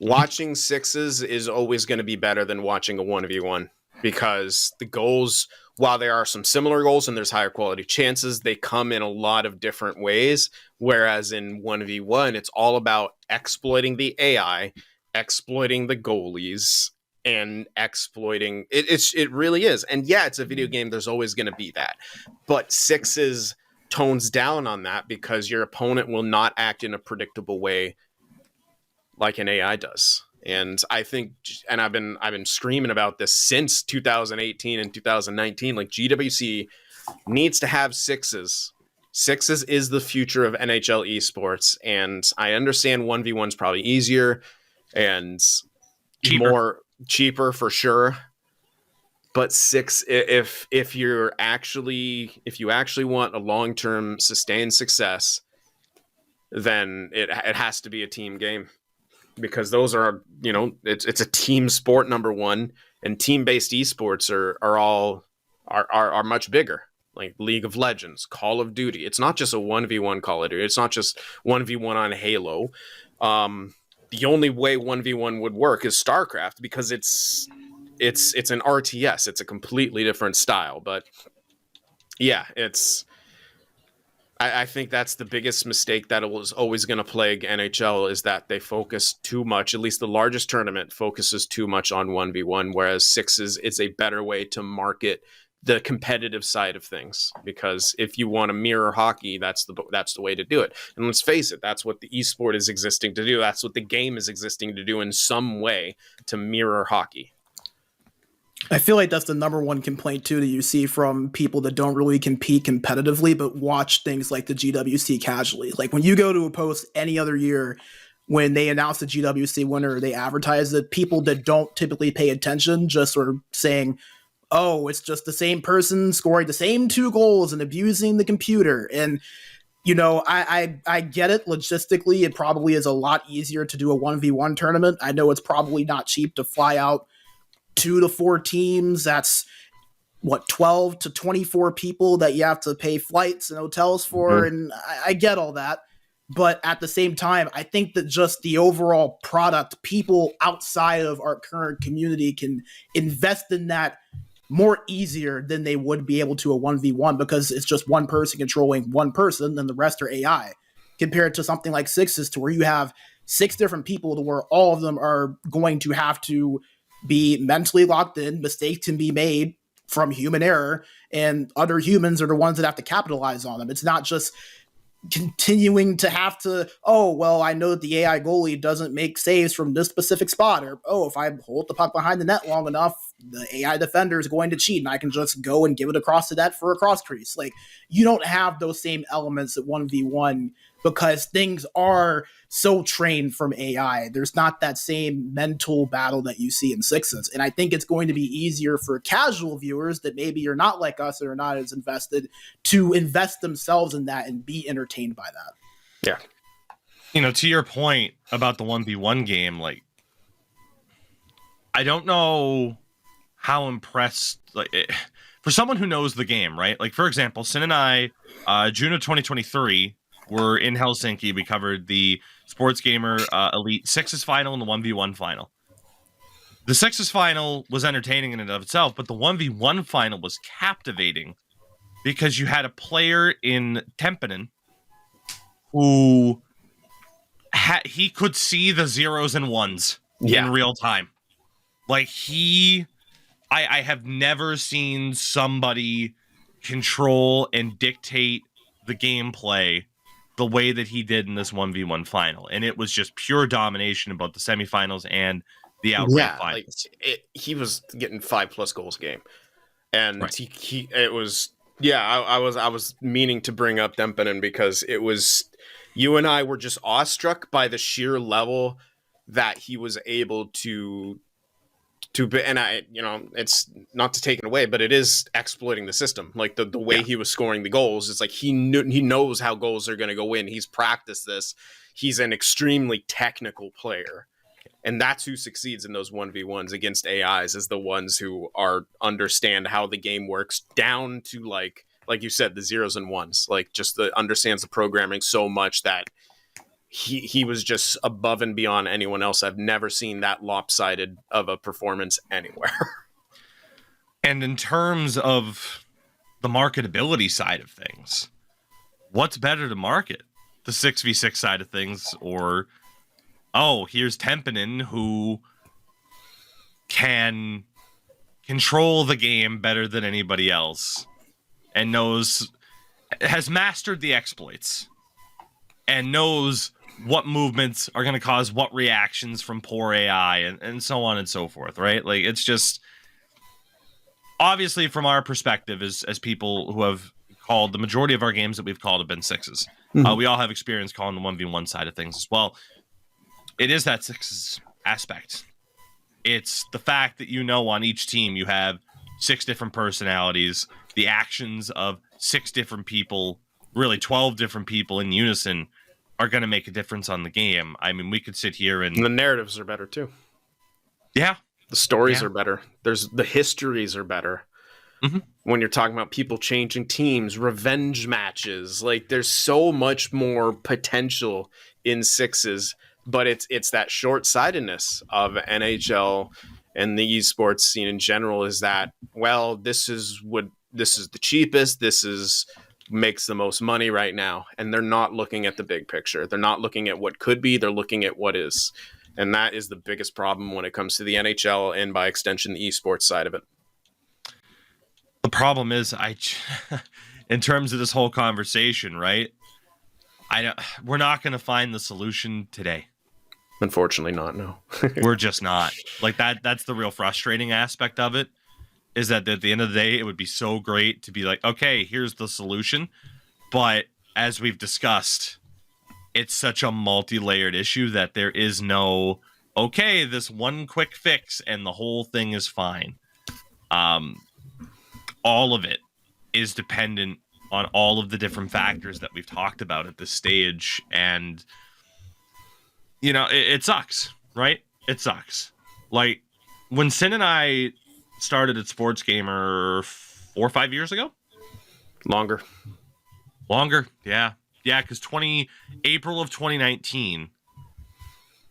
Watching sixes is always going to be better than watching a 1v1, because the goals, while there are some similar goals and there's higher quality chances, they come in a lot of different ways. Whereas in 1v1, it's all about exploiting the AI, exploiting the goalies, and exploiting it really is. And yeah, it's a video game. There's always going to be that. But sixes tones down on that because your opponent will not act in a predictable way like an AI does. And I think, and I've been screaming about this since 2018 and 2019, like GWC needs to have sixes. Sixes is the future of NHL esports. And I understand 1v1 is probably easier and cheaper for sure. But six, if you actually want a long-term sustained success, then it has to be a team game. Because those are, it's a team sport, number one, and team-based esports are much bigger. Like League of Legends, Call of Duty. It's not just a 1v1 Call of Duty. It's not just 1v1 on Halo. The only way 1v1 would work is StarCraft, because it's an RTS. It's a completely different style. But yeah, I think that's the biggest mistake that was always going to plague NHL, is that they focus too much. At least the largest tournament focuses too much on 1v1, whereas sixes is a better way to market the competitive side of things. Because if you want to mirror hockey, that's the way to do it. And let's face it, that's what the esport is existing to do. That's what the game is existing to do in some way, to mirror hockey. I feel like that's the number one complaint, too, that you see from people that don't really compete competitively, but watch things like the GWC casually. Like when you go to a post any other year, when they announce the GWC winner, they advertise that people that don't typically pay attention just sort of saying, oh, it's just the same person scoring the same 2 goals and abusing the computer. And, I get it. Logistically, it probably is a lot easier to do a 1v1 tournament. I know it's probably not cheap to fly out 2 to 4 teams. That's 12 to 24 people that you have to pay flights and hotels for. Mm-hmm. And I get all that. But at the same time, I think that just the overall product, people outside of our current community can invest in that more easier than they would be able to a 1v1, because it's just one person controlling one person and the rest are AI, compared to something like sixes, to where you have 6 different people to where all of them are going to have to be mentally locked in. Mistakes can be made from human error, and other humans are the ones that have to capitalize on them. It's not just continuing to have to, I know that the AI goalie doesn't make saves from this specific spot, or, if I hold the puck behind the net long enough, the AI defender is going to cheat and I can just go and give it across the net for a cross crease. Like, you don't have those same elements at 1v1, because things are so trained from AI. There's not that same mental battle that you see in sixes. And I think it's going to be easier for casual viewers that maybe are not like us or are not as invested, to invest themselves in that and be entertained by that. Yeah. To your point about the 1v1 game, like, I don't know how impressed, for someone who knows the game, right? Like, for example, Sin and I, June of 2023, were in Helsinki. We covered the Sports Gamer Elite Sixes final and the 1v1 final. The Sixes final was entertaining in and of itself, but the 1v1 final was captivating because you had a player in Tempinen who he could see the zeros and ones in real time. Like, I have never seen somebody control and dictate the gameplay the way that he did in this 1v1 final. And it was just pure domination in both the semifinals and the outright finals. He was getting 5+ goals a game. And right. it was, I was meaning to bring up Dempinen because it was, you and I were just awestruck by the sheer level that he was able to be, and it's not to take it away, but it is exploiting the system. Like the way he was scoring the goals, it's like he knows how goals are going to go in. He's practiced this. He's an extremely technical player, and that's who succeeds in those 1v1s against AIs, is the ones who understand how the game works down to like you said, the zeros and ones. Like just understands the programming so much that he was just above and beyond anyone else. I've never seen that lopsided of a performance anywhere. And in terms of the marketability side of things, what's better to market? The 6v6 side of things, or, here's Tempinen who can control the game better than anybody else and has mastered the exploits and knows what movements are going to cause what reactions from poor AI and so on and so forth, right? Like, it's just, obviously from our perspective as people who have called, the majority of our games that we've called have been sixes. Mm-hmm. We all have experience calling the 1v1 side of things as well. It is that sixes aspect. It's the fact that, on each team you have 6 different personalities, the actions of 6 different people, really 12 different people in unison, are going to make a difference on the game. I mean, we could sit here and the narratives are better too. Yeah. The stories are better. The histories are better. Mm-hmm. When you're talking about people changing teams, revenge matches, like there's so much more potential in sixes, but it's that short-sightedness of NHL and the esports scene in general, is that, well, this is the cheapest, this is makes the most money right now, and they're not looking at the big picture. They're not looking at what could be, they're looking at what is. And that is the biggest problem when it comes to the NHL and by extension the esports side of it. The problem is, in terms of this whole conversation, right? We're not going to find the solution today. Unfortunately not, no. We're just not. Like that's the real frustrating aspect of it. Is that at the end of the day, it would be so great to be like, okay, here's the solution. But as we've discussed, it's such a multi-layered issue that there is no, okay, this one quick fix and the whole thing is fine. All of it is dependent on all of the different factors that we've talked about at this stage. And, it sucks, right? It sucks. Like, when Sin and I started at Sports Gamer 4 or 5 years ago. Longer, yeah, because April of 2019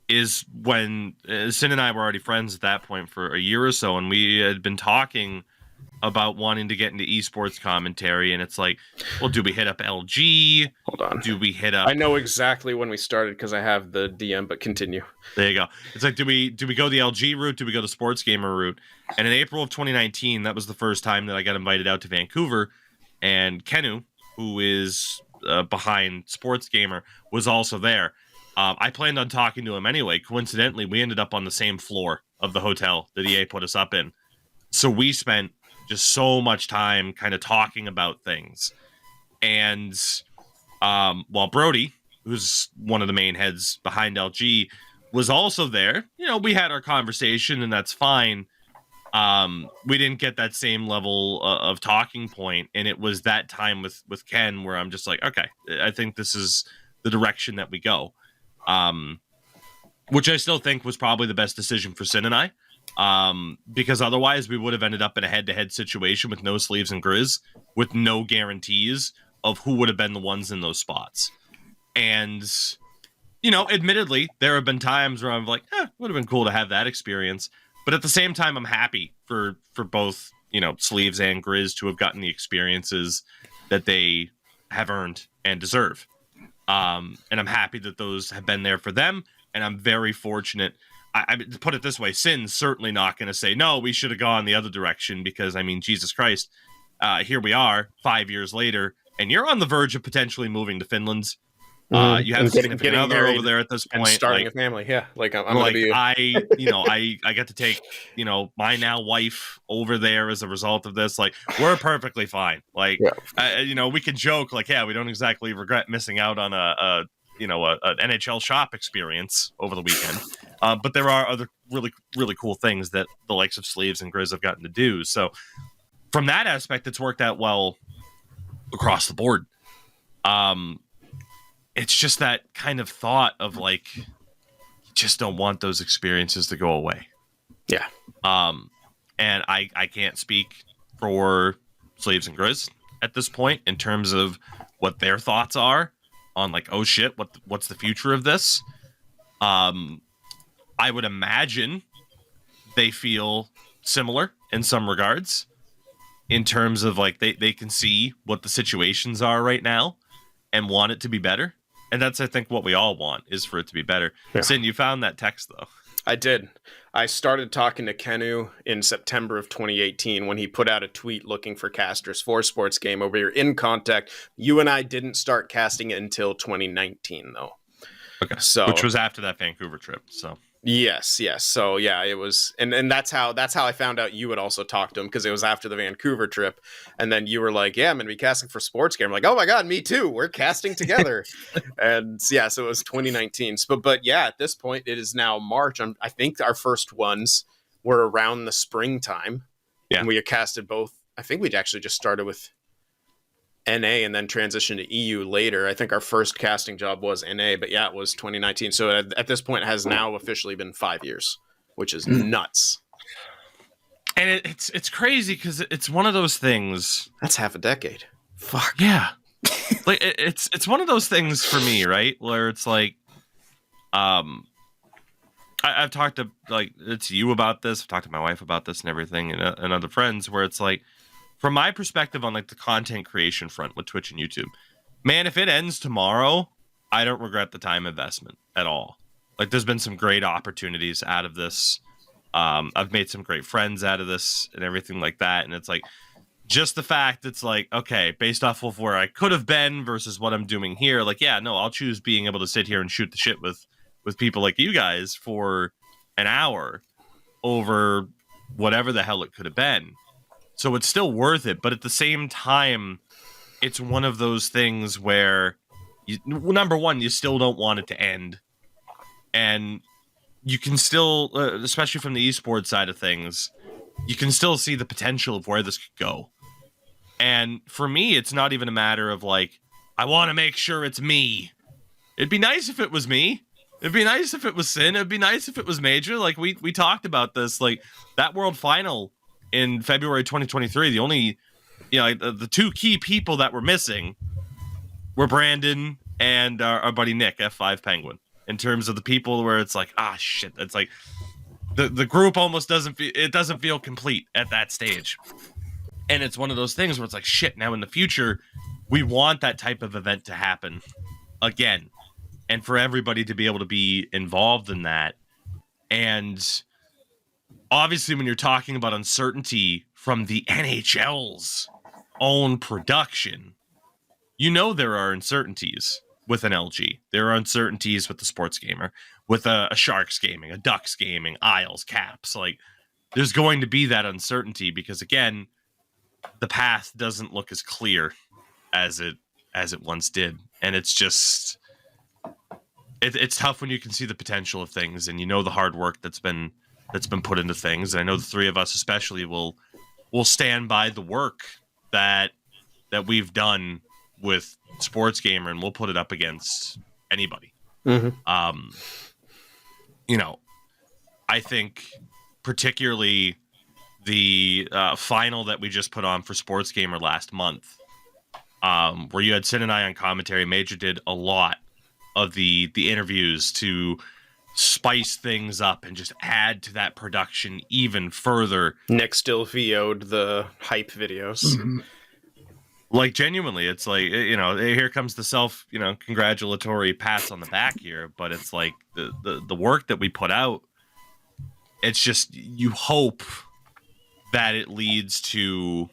is when Sin and I were already friends at that point for a year or so, and we had been talking about wanting to get into esports commentary, and it's like, well, do we hit up LG? Hold on. Do we hit up... I know exactly when we started because I have the DM, but continue. There you go. It's like, do we go the LG route? Do we go the Sports Gamer route? And in April of 2019, that was the first time that I got invited out to Vancouver, and Kenu, who is behind Sports Gamer, was also there. I planned on talking to him anyway. Coincidentally, we ended up on the same floor of the hotel that EA put us up in. So we spent just so much time kind of talking about things. And while Brody, who's one of the main heads behind LG, was also there, we had our conversation, and that's fine. We didn't get that same level of talking point, and it was that time with Ken where I'm just like, okay, I think this is the direction that we go. Which I still think was probably the best decision for Sin and I. Because otherwise we would have ended up in a head-to-head situation with no Sleeves and Grizz, with no guarantees of who would have been the ones in those spots. And, you know, admittedly, there have been times where I'm like, it would have been cool to have that experience. But at the same time, I'm happy for both, you know, Sleeves and Grizz to have gotten the experiences that they have earned and deserve. And I'm happy that those have been there for them. And I'm very fortunate. I to put it this way, Sin's certainly not going to say, no, we should have gone the other direction, because, I mean, Jesus Christ, here we are 5 years later, and you're on the verge of potentially moving to Finland. You have a significant other over there at this point. And starting a family, yeah. Like, I'm like, I get to take, you know, my now wife over there as a result of this. Like, we're perfectly fine. Like, you know, we can joke, like, yeah, we don't exactly regret missing out on an NHL shop experience over the weekend. But there are other really, really cool things that the likes of Sleeves and Grizz have gotten to do. So from that aspect, it's worked out well across the board. It's just that kind of thought of like, you just don't want those experiences to go away. Yeah. And I can't speak for Sleeves and Grizz at this point in terms of what their thoughts are on like, oh shit, what's the future of this? I would imagine they feel similar in some regards in terms of like they can see what the situations are right now and want it to be better. And that's, I think, what we all want, is for it to be better. Yeah. Sin, you found that text, though. I did. I started talking to Kenu in September of 2018 when he put out a tweet looking for casters for Sports Game over here in contact. You and I didn't start casting it until 2019, though. Okay. So, which was after that Vancouver trip. So yes. So yeah, it was, and that's how I found out you had also talked to him, because it was after the Vancouver trip, and then you were like, "Yeah, I'm gonna be casting for Sports Game." I'm like, "Oh my god, me too. We're casting together." And yeah, so it was 2019. But yeah, at this point, it is now March. I think our first ones were around the springtime. Yeah, and we had casted both. I think we'd actually just started with NA and then transitioned to EU later. I think our first casting job was NA, but yeah, it was 2019. So at this point, it has now officially been 5 years, which is nuts. And it's crazy because it's one of those things. That's half a decade. Fuck. Yeah. Like it's one of those things for me, right? Where it's like, I've talked to it's you about this. I've talked to my wife about this and everything, and other friends, where it's like, from my perspective on like the content creation front with Twitch and YouTube, man, if it ends tomorrow, I don't regret the time investment at all. Like, there's been some great opportunities out of this. I've made some great friends out of this and everything like that. And it's like, just the fact it's like, okay, based off of where I could have been versus what I'm doing here, like, yeah, no, I'll choose being able to sit here and shoot the shit with people like you guys for an hour over whatever the hell it could have been. So it's still worth it, but at the same time, it's one of those things where, number one, you still don't want it to end. And you can still, especially from the eSports side of things, you can still see the potential of where this could go. And for me, it's not even a matter of like, I want to make sure it's me. It'd be nice if it was me. It'd be nice if it was Sin. It'd be nice if it was Major. Like, we talked about this, like that World Final in February 2023, the only, the two key people that were missing were Brandon and our buddy Nick, F5 Penguin, in terms of the people where it's like, shit, it's like the group almost doesn't feel complete at that stage. And it's one of those things where it's like, shit, now in the future, we want that type of event to happen again, and for everybody to be able to be involved in that. And obviously, when you're talking about uncertainty from the NHL's own production, there are uncertainties with an LG. There are uncertainties with the Sports Gamer, with a Sharks Gaming, a Ducks Gaming, Isles, Caps. Like, there's going to be that uncertainty because, again, the path doesn't look as clear as it once did. And it's just, it's tough when you can see the potential of things and the hard work that's been put into things. And I know the three of us especially will stand by the work that we've done with Sports Gamer, and we'll put it up against anybody. Mm-hmm. I think particularly the final that we just put on for Sports Gamer last month, where you had Sin and I on commentary. BMajuh did a lot of the interviews to spice things up and just add to that production even further. Nick still VO'd the hype videos. Mhm. Like, genuinely, it's like, here comes the congratulatory pats on the back here, but it's like the work that we put out, it's just, you hope that it leads to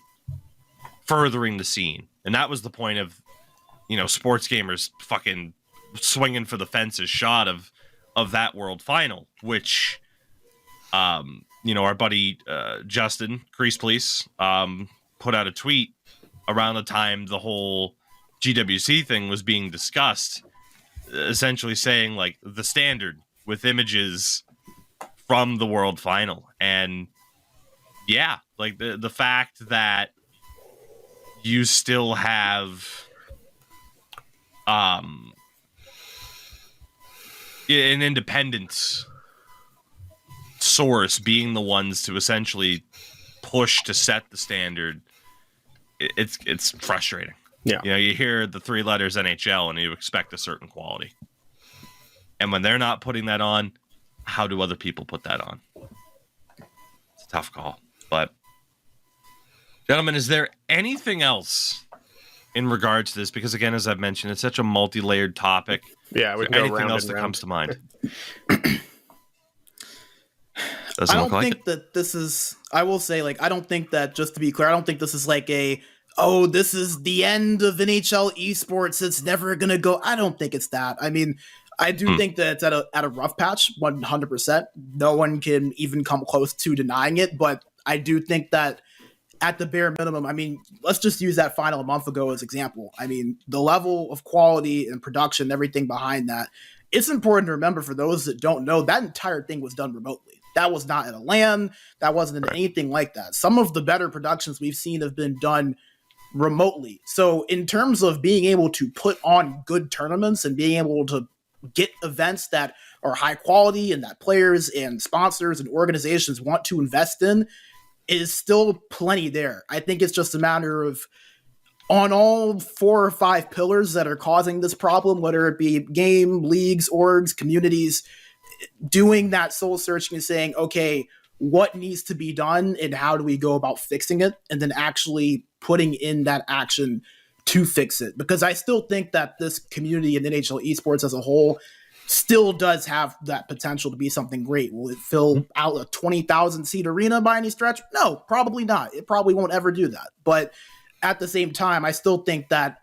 furthering the scene. And that was the point of, Sports Gamers fucking swinging for the fences shot of that world final, which, our buddy Justin Crease Police put out a tweet around the time the whole GWC thing was being discussed, essentially saying, like, the standard with images from the world final. And yeah, like the fact that you still have an independent source being the ones to essentially push to set the standard, it's frustrating. Yeah. You hear the three letters NHL and you expect a certain quality. And when they're not putting that on, how do other people put that on? It's a tough call. But, gentlemen, is there anything else in regards to this? Because, again, as I've mentioned, it's such a multi-layered topic. Yeah, we is can there go anything round else and that round. comes to mind? I Doesn't don't look like think it. that this is, I will say, like, I don't think that, just to be clear, I don't think this is like this is the end of NHL esports, it's never gonna go. I don't think it's that. I mean, I do think that it's at a rough patch, 100%. No one can even come close to denying it, but I do think that at the bare minimum, I mean, let's just use that final a month ago as example. I mean, the level of quality and production, everything behind that, it's important to remember for those that don't know, that entire thing was done remotely. That was not in a LAN. That wasn't in anything like that. Some of the better productions we've seen have been done remotely. So in terms of being able to put on good tournaments and being able to get events that are high quality and that players and sponsors and organizations want to invest in, is still plenty there. I think it's just a matter of, on all 4 or 5 pillars that are causing this problem, whether it be game, leagues, orgs, communities, doing that soul searching and saying, okay, what needs to be done and how do we go about fixing it? And then actually putting in that action to fix it. Because I still think that this community and NHL esports as a whole still does have that potential to be something great. Will it fill out a 20,000 seat arena by any stretch? No, probably not. It probably won't ever do that. But at the same time, I still think that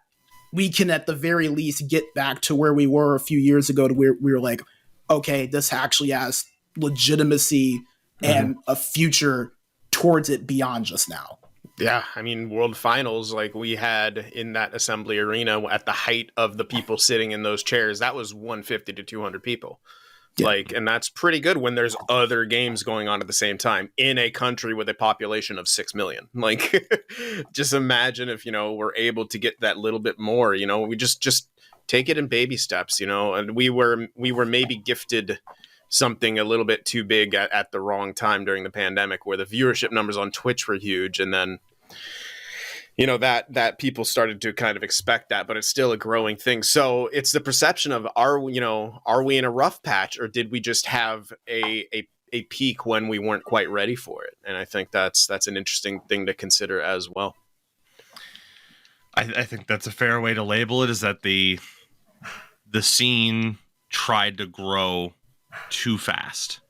we can at the very least get back to where we were a few years ago, to where we were like, okay, this actually has legitimacy and a future towards it beyond just now. Yeah, I mean, World Finals, like we had in that assembly arena at the height of the people sitting in those chairs, that was 150 to 200 people. Yeah. Like, and that's pretty good when there's other games going on at the same time in a country with a population of 6 million. Like, just imagine if, we're able to get that little bit more, we just take it in baby steps, and we were maybe gifted something a little bit too big at the wrong time during the pandemic, where the viewership numbers on Twitch were huge. And then, that people started to kind of expect that, but it's still a growing thing. So it's the perception of, are we in a rough patch, or did we just have a peak when we weren't quite ready for it? And I think that's an interesting thing to consider as well. I think that's a fair way to label it, is that the scene tried to grow too fast.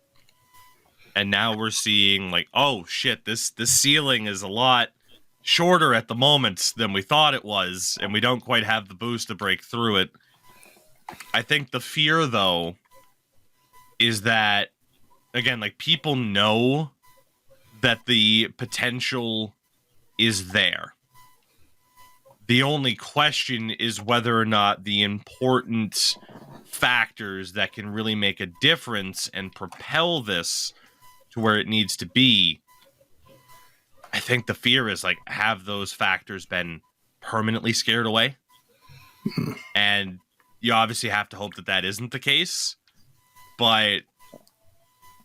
And now we're seeing like, oh shit, this ceiling is a lot shorter at the moment than we thought it was, and we don't quite have the boost to break through it. I think the fear, though, is that, again, like, people know that the potential is there. The only question is whether or not the important factors that can really make a difference and propel this to where it needs to be, I think the fear is, like, have those factors been permanently scared away? And you obviously have to hope that that isn't the case. But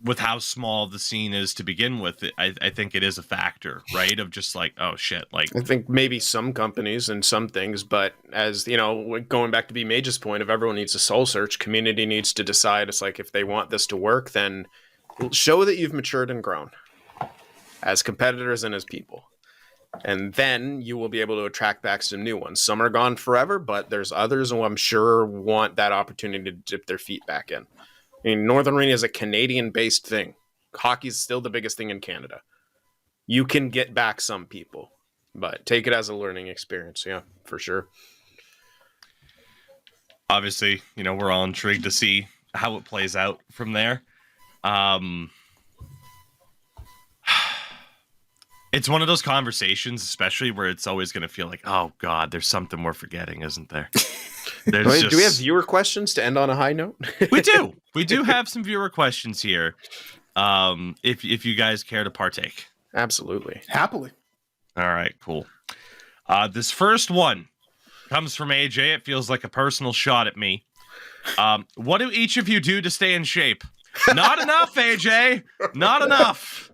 with how small the scene is to begin with, I think it is a factor, right? Of just like, oh shit, like I think maybe some companies and some things, but as you know, going back to BMajuh's point of everyone needs a soul search, community needs to decide. It's like if they want this to work, then show that you've matured and grown as competitors and as people. And then you will be able to attract back some new ones. Some are gone forever, but there's others who I'm sure want that opportunity to dip their feet back in. I mean, Northern Arena is a Canadian-based thing. Hockey's still the biggest thing in Canada. You can get back some people, but take it as a learning experience. Yeah, for sure. Obviously, you know, we're all intrigued to see how it plays out from there. It's one of those conversations, especially where it's always going to feel like, oh God, there's something we're forgetting, isn't there? Do we have viewer questions to end on a high note? We do. We do have some viewer questions here. If you guys care to partake. Absolutely. Happily. All right, cool. This first one comes from AJ. It feels like a personal shot at me. What do each of you do to stay in shape? Not enough, AJ. Not enough.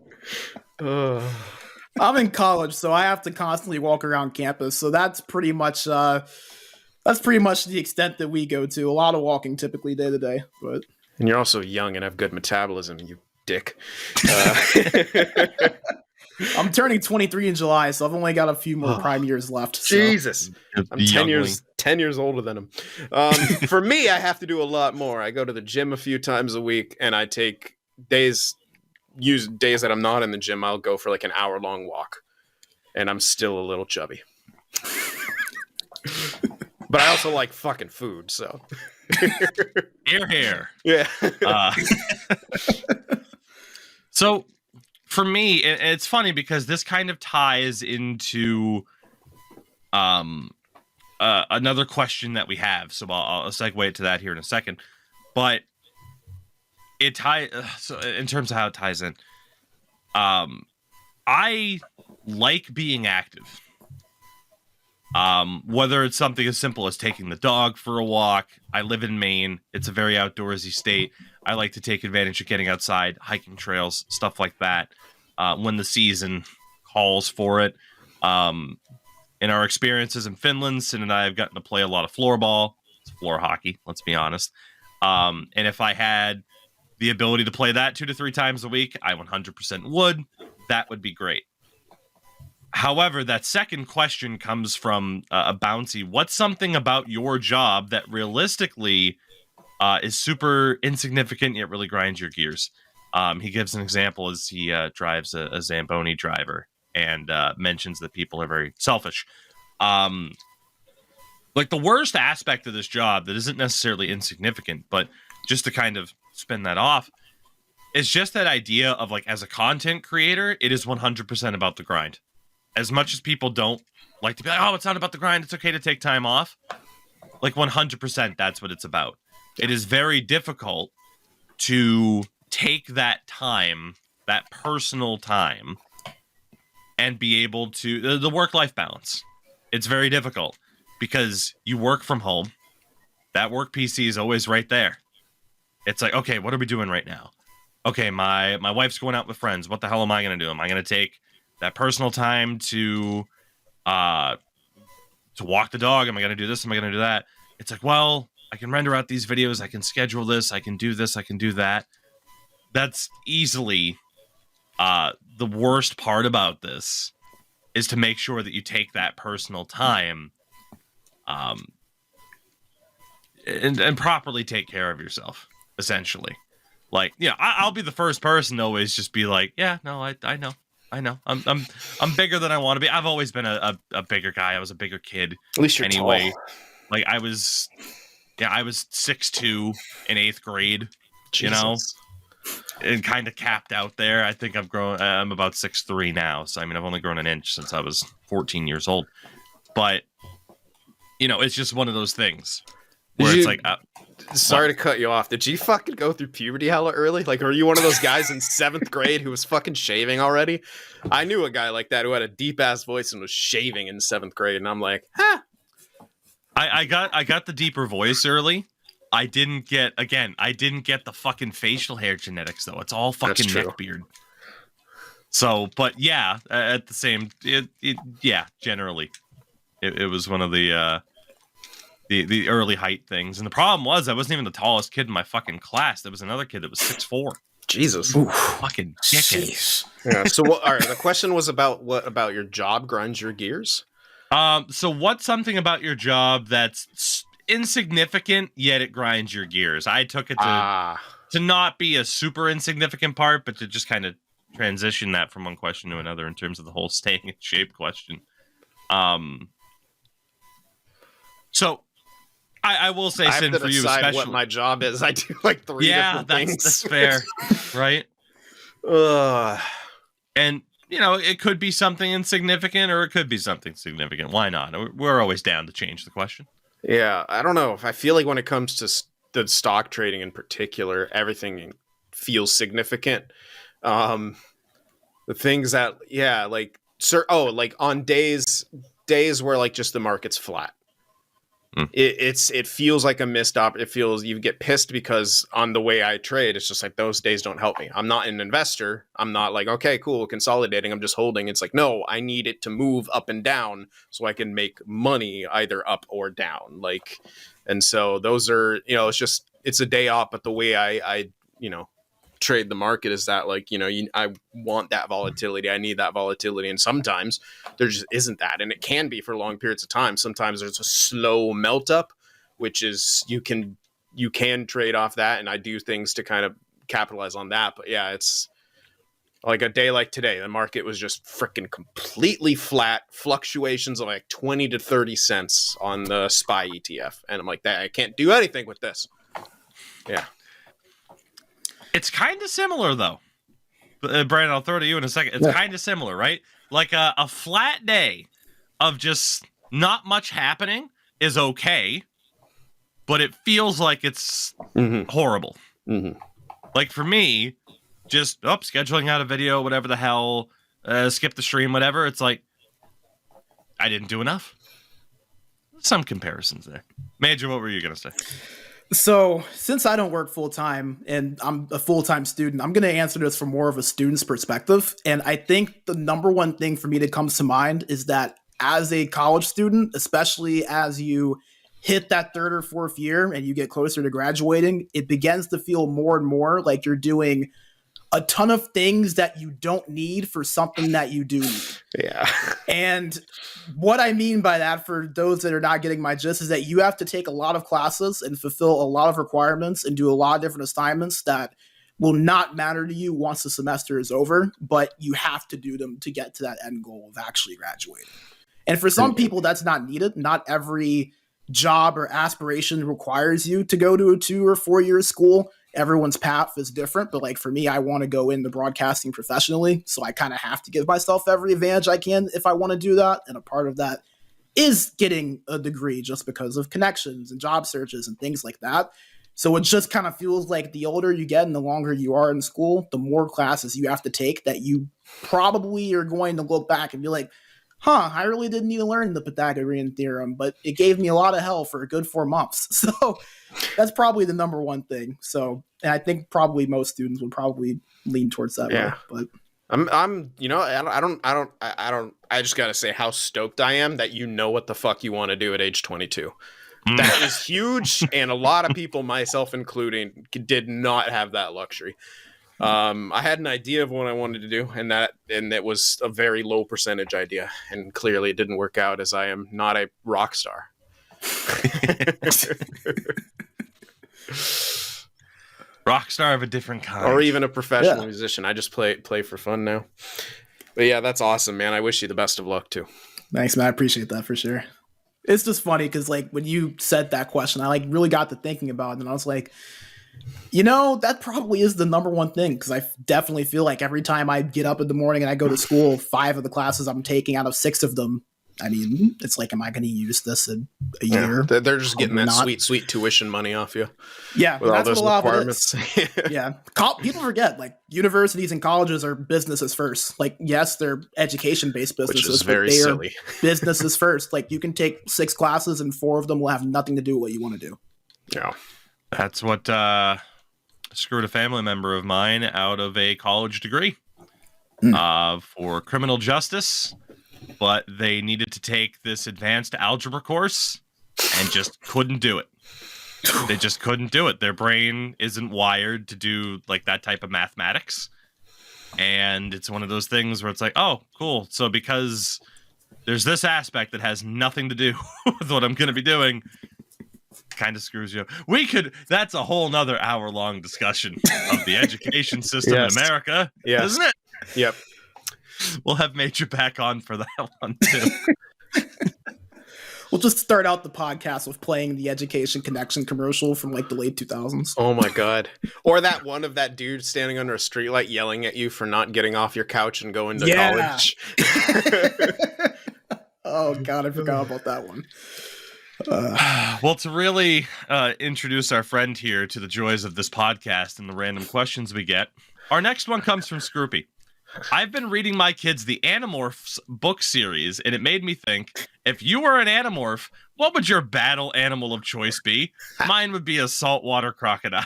I'm in college, so I have to constantly walk around campus. So that's pretty much the extent that we go to. A lot of walking typically day to day. But And you're also young and have good metabolism, you dick. I'm turning 23 in July, so I've only got a few more prime years left. So. Jesus. I'm 10 years older than him. For me, I have to do a lot more. I go to the gym a few times a week, and I take days that I'm not in the gym. I'll go for like an hour-long walk, and I'm still a little chubby. But I also like fucking food, so. Here. Yeah. So for me, it's funny because this kind of ties into another question that we have. So I'll segue to that here in a second. But it ties. So in terms of how it ties in, I like being active. Whether it's something as simple as taking the dog for a walk. I live in Maine. It's a very outdoorsy state. I like to take advantage of getting outside, hiking trails, stuff like that, when the season calls for it. In our experiences in Finland, Sin and I have gotten to play a lot of floorball. It's floor hockey, let's be honest. And if I had the ability to play that 2 to 3 times a week, I 100% would. That would be great. However, that second question comes from a bouncy. What's something about your job that realistically is super insignificant yet really grinds your gears? He gives an example as he drives a Zamboni driver and mentions that people are very selfish. Like the worst aspect of this job that isn't necessarily insignificant, but just to kind of spin that off, is just that idea of like as a content creator, it is 100% about the grind. As much as people don't like to be like, oh, it's not about the grind, it's okay to take time off. Like 100%, that's what it's about. It is very difficult to take that time, that personal time, and be able to, the work-life balance. It's very difficult because you work from home. That work PC is always right there. It's like, okay, what are we doing right now? Okay, my wife's going out with friends. What the hell am I going to do? Am I going to take that personal time to walk the dog? Am I going to do this? Am I going to do that? It's like, well, I can render out these videos. I can schedule this. I can do this. I can do that. That's easily the worst part about this is to make sure that you take that personal time and properly take care of yourself, essentially. Like, yeah, I'll be the first person to always just be like, yeah, no, I know. I'm bigger than I want to be. I've always been a bigger guy. I was a bigger kid. At least you're anyway. tall. Like I was 6'2" in 8th grade. Jesus. You know, and kind of capped out there. I think I've grown. I'm about 6'3" now. So I mean, I've only grown an inch since I was 14 years old. But you know, it's just one of those things where it's like. Sorry to cut you off. Did you fucking go through puberty hella early? Like, are you one of those guys in 7th grade who was fucking shaving already? I knew a guy like that who had a deep ass voice and was shaving in 7th grade, and I'm like, I got the deeper voice early. I didn't get the fucking facial hair genetics though. It's all fucking neck beard. So, but yeah, at the same, generally, it was one of the early height things. And the problem was I wasn't even the tallest kid in my fucking class. There was another kid that was 6'4". Jesus, fucking dickhead. Yeah. So, all right. The question was what about your job grinds your gears? So what's something about your job that's insignificant yet it grinds your gears? I took it to not be a super insignificant part, but to just kind of transition that from one question to another in terms of the whole staying in shape question. So I will say, Sin, for you especially, what my job is. I do like 3 different things. That's fair, right? And you know, it could be something insignificant or it could be something significant. Why not? We're always down to change the question. Yeah, I don't know. I feel like when it comes to the stock trading in particular, everything feels significant. The things that, like on days where like just the market's flat. It feels like a missed op. It feels you get pissed because on the way I trade, it's just like those days don't help me. I'm not an investor. I'm not like, okay, cool, consolidating. I'm just holding. It's like, no, I need it to move up and down so I can make money either up or down. Like, and so those are, it's a day off. But the way I trade the market is that like, I want that volatility. I need that volatility. And sometimes there just isn't that. And it can be for long periods of time. Sometimes there's a slow melt up, which is you can trade off that. And I do things to kind of capitalize on that. But yeah, it's like a day like today, the market was just freaking completely flat, fluctuations of like 20 to 30 cents on the SPY ETF. And I'm like, I can't do anything with this. Yeah. It's kind of similar, though. Brandon, I'll throw it to you in a second. It's kind of similar, right? Like a flat day of just not much happening is okay, but it feels like it's horrible. Mm-hmm. Like for me, just scheduling out a video, whatever the hell, skip the stream, whatever. It's like, I didn't do enough. Some comparisons there. Major, what were you going to say? So since I don't work full time and I'm a full-time student, I'm going to answer this from more of a student's perspective. And I think the number one thing for me that comes to mind is that as a college student, especially as you hit that 3rd or 4th year and you get closer to graduating, it begins to feel more and more like you're doing a ton of things that you don't need for something that you do need. Yeah. And what I mean by that, for those that are not getting my gist, is that you have to take a lot of classes and fulfill a lot of requirements and do a lot of different assignments that will not matter to you once the semester is over, but you have to do them to get to that end goal of actually graduating. And for some people, that's not needed. Not every job or aspiration requires you to go to a 2 or 4 year school. Everyone's path is different, but like for me, I want to go into broadcasting professionally. So I kind of have to give myself every advantage I can if I want to do that. And a part of that is getting a degree just because of connections and job searches and things like that. So it just kind of feels like the older you get and the longer you are in school, the more classes you have to take that you probably are going to look back and be like, I really didn't need to learn the Pythagorean theorem, but it gave me a lot of hell for a good 4 months. So that's probably the number one thing. So, and I think probably most students would probably lean towards that way. But I just got to say how stoked I am that you know what the fuck you want to do at age 22. That is huge. And a lot of people, myself including, did not have that luxury. I had an idea of what I wanted to do, and it was a very low percentage idea, and clearly it didn't work out as I am not a rock star. Rock star of a different kind, or even a professional musician. I just play for fun now. But yeah, that's awesome, man. I wish you the best of luck too. Thanks, man. I appreciate that for sure. It's just funny because like when you said that question, I like really got to thinking about it, and I was like, that probably is the number one thing, because I definitely feel like every time I get up in the morning and I go to school, 5 of the classes I'm taking out of 6 of them I mean, it's like, am I going to use this in a year? They're just getting that Not. sweet tuition money off you. Yeah, with all that's those what a lot requirements. of it is. Yeah, people forget, like, universities and colleges are businesses first. Like, yes, they're education-based businesses, Which is very but they silly. are businesses first. Like, you can take 6 classes and 4 of them will have nothing to do with what you want to do. Yeah, That's what screwed a family member of mine out of a college degree for criminal justice, but they needed to take this advanced algebra course and just couldn't do it. They just couldn't do it. Their brain isn't wired to do like that type of mathematics. And it's one of those things where it's like, oh, cool. So because there's this aspect that has nothing to do with what I'm going to be doing, kind of screws you up. That's a whole nother hour-long discussion of the education system in America, isn't it? Yep. We'll have Major back on for that one too. We'll just start out the podcast with playing the Education Connection commercial from like the late 2000s. Oh my god. Or that one of that dude standing under a streetlight yelling at you for not getting off your couch and going to college. Oh god, I forgot about that one. Well, to really introduce our friend here to the joys of this podcast and the random questions we get, our next one comes from Scroopy. I've been reading my kids the Animorphs book series, and it made me think, if you were an Animorph, what would your battle animal of choice be? Mine would be a saltwater crocodile.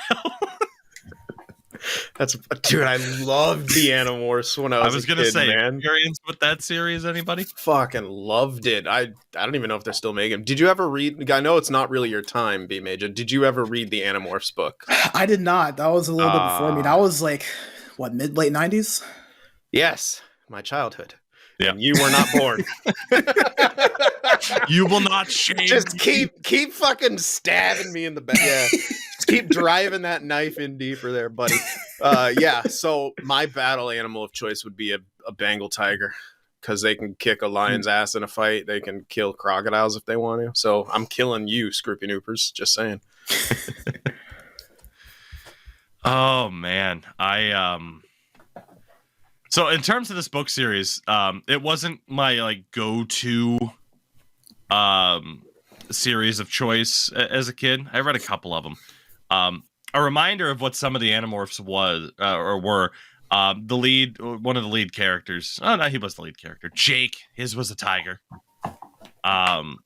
Dude, I loved the Animorphs when I was gonna kid, say, man. experience with that series, anybody? Fucking loved it. I don't even know if they're still making them. Did you ever read? I know it's not really your time, BMajuh. Did you ever read the Animorphs book? I did not. That was a little bit before me. That was like, what, late 90s? Yes, my childhood. Yeah. And you were not born. You will not shame. Just keep fucking stabbing me in the back. Yeah. Just keep driving that knife in deeper there, buddy. Yeah, so my battle animal of choice would be a Bengal tiger, because they can kick a lion's ass in a fight. They can kill crocodiles if they want to. So I'm killing you, Scroopy Noopers. Just saying. Oh man, So in terms of this book series, it wasn't my like go-to series of choice as a kid. I read a couple of them. A reminder of what some of the Animorphs was or were. One of the lead characters. Oh no, he was the lead character. Jake, his was a tiger.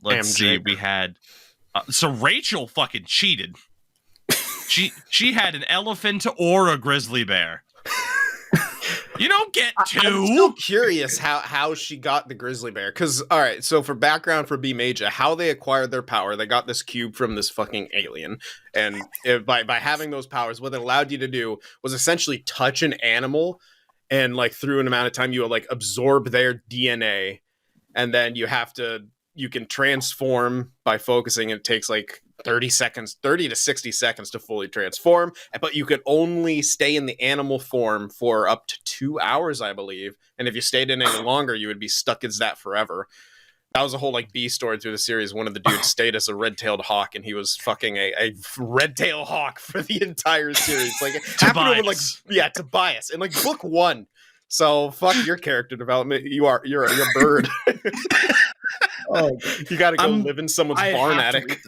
Let's see. We had so Rachel fucking cheated. She had an elephant or a grizzly bear. You don't get 2. I'm still curious how she got the grizzly bear. Because, all right, so for background for BMajuh, how they acquired their power, they got this cube from this fucking alien. And by having those powers, what it allowed you to do was essentially touch an animal. And, like, through an amount of time, you would, like, absorb their DNA. And then you can transform by focusing. It takes, like, 30 to 60 seconds to fully transform, but you could only stay in the animal form for up to 2 hours, I believe. And if you stayed in any longer, you would be stuck as that forever. That was a whole like B story through the series. One of the dudes stayed as a red-tailed hawk, and he was fucking a red-tailed hawk for the entire series. Like Tobias. Tobias in like book 1. So fuck your character development. You're a bird. Oh, you got to go live in someone's barn attic.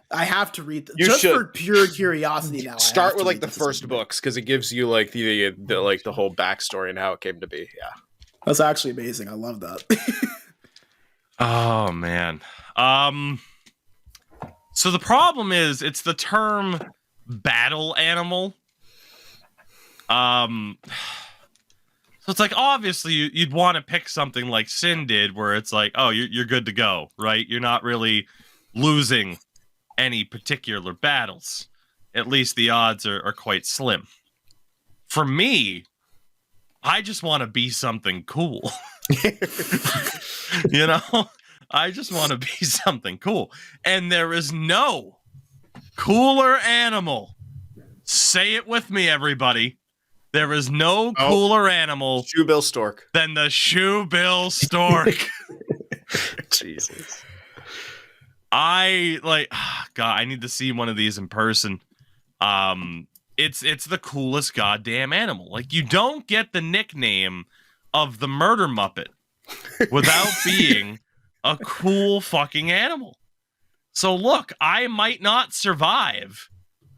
I have to read this You just should. for pure curiosity. Now, Start with like the first books, because it gives you like the whole backstory and how it came to be. Yeah, that's actually amazing. I love that. Oh man. So the problem is, it's the term battle animal. So it's like, obviously you'd want to pick something like Sin did, where it's like, oh, you're good to go, right? You're not really losing any particular battles. At least the odds are quite slim. For me, I just want to be something cool. You know? I just want to be something cool. And there is no cooler animal. Say it with me, everybody. There is no cooler animal Shoebill stork than the shoebill stork. Jesus. God, I need to see one of these in person. It's the coolest goddamn animal. Like, you don't get the nickname of the Murder Muppet without being a cool fucking animal. So look, I might not survive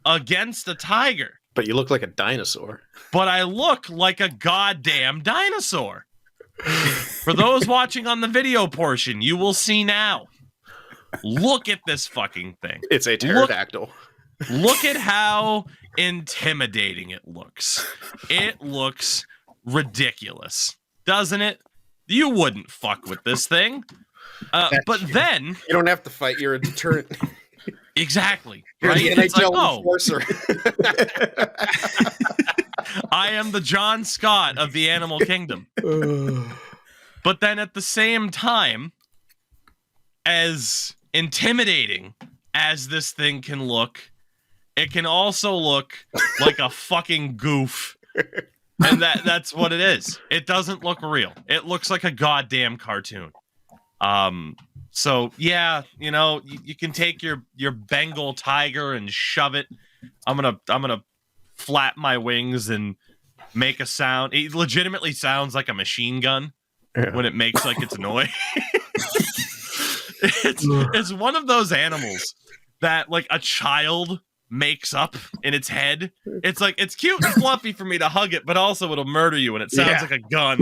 against a tiger, But you look like a dinosaur. but I look like a goddamn dinosaur. For those watching on the video portion, you will see now. Look at this fucking thing. It's a pterodactyl. Look at how intimidating it looks. It looks ridiculous, doesn't it? You wouldn't fuck with this thing. But then You don't have to fight. You're a deterrent. exactly. You're Right? the It's like, NHL oh, enforcer. I am the John Scott of the animal kingdom. But then at the same time, as intimidating as this thing can look, it can also look like a fucking goof. And that's what it is. It doesn't look real. It looks like a goddamn cartoon. So yeah, you know, you can take your Bengal tiger and shove it. I'm gonna flap my wings and make a sound. It legitimately sounds like a machine gun when it makes like its noise. It's one of those animals that like a child makes up in its head. It's like it's cute and fluffy for me to hug it, but also it'll murder you and it sounds like a gun.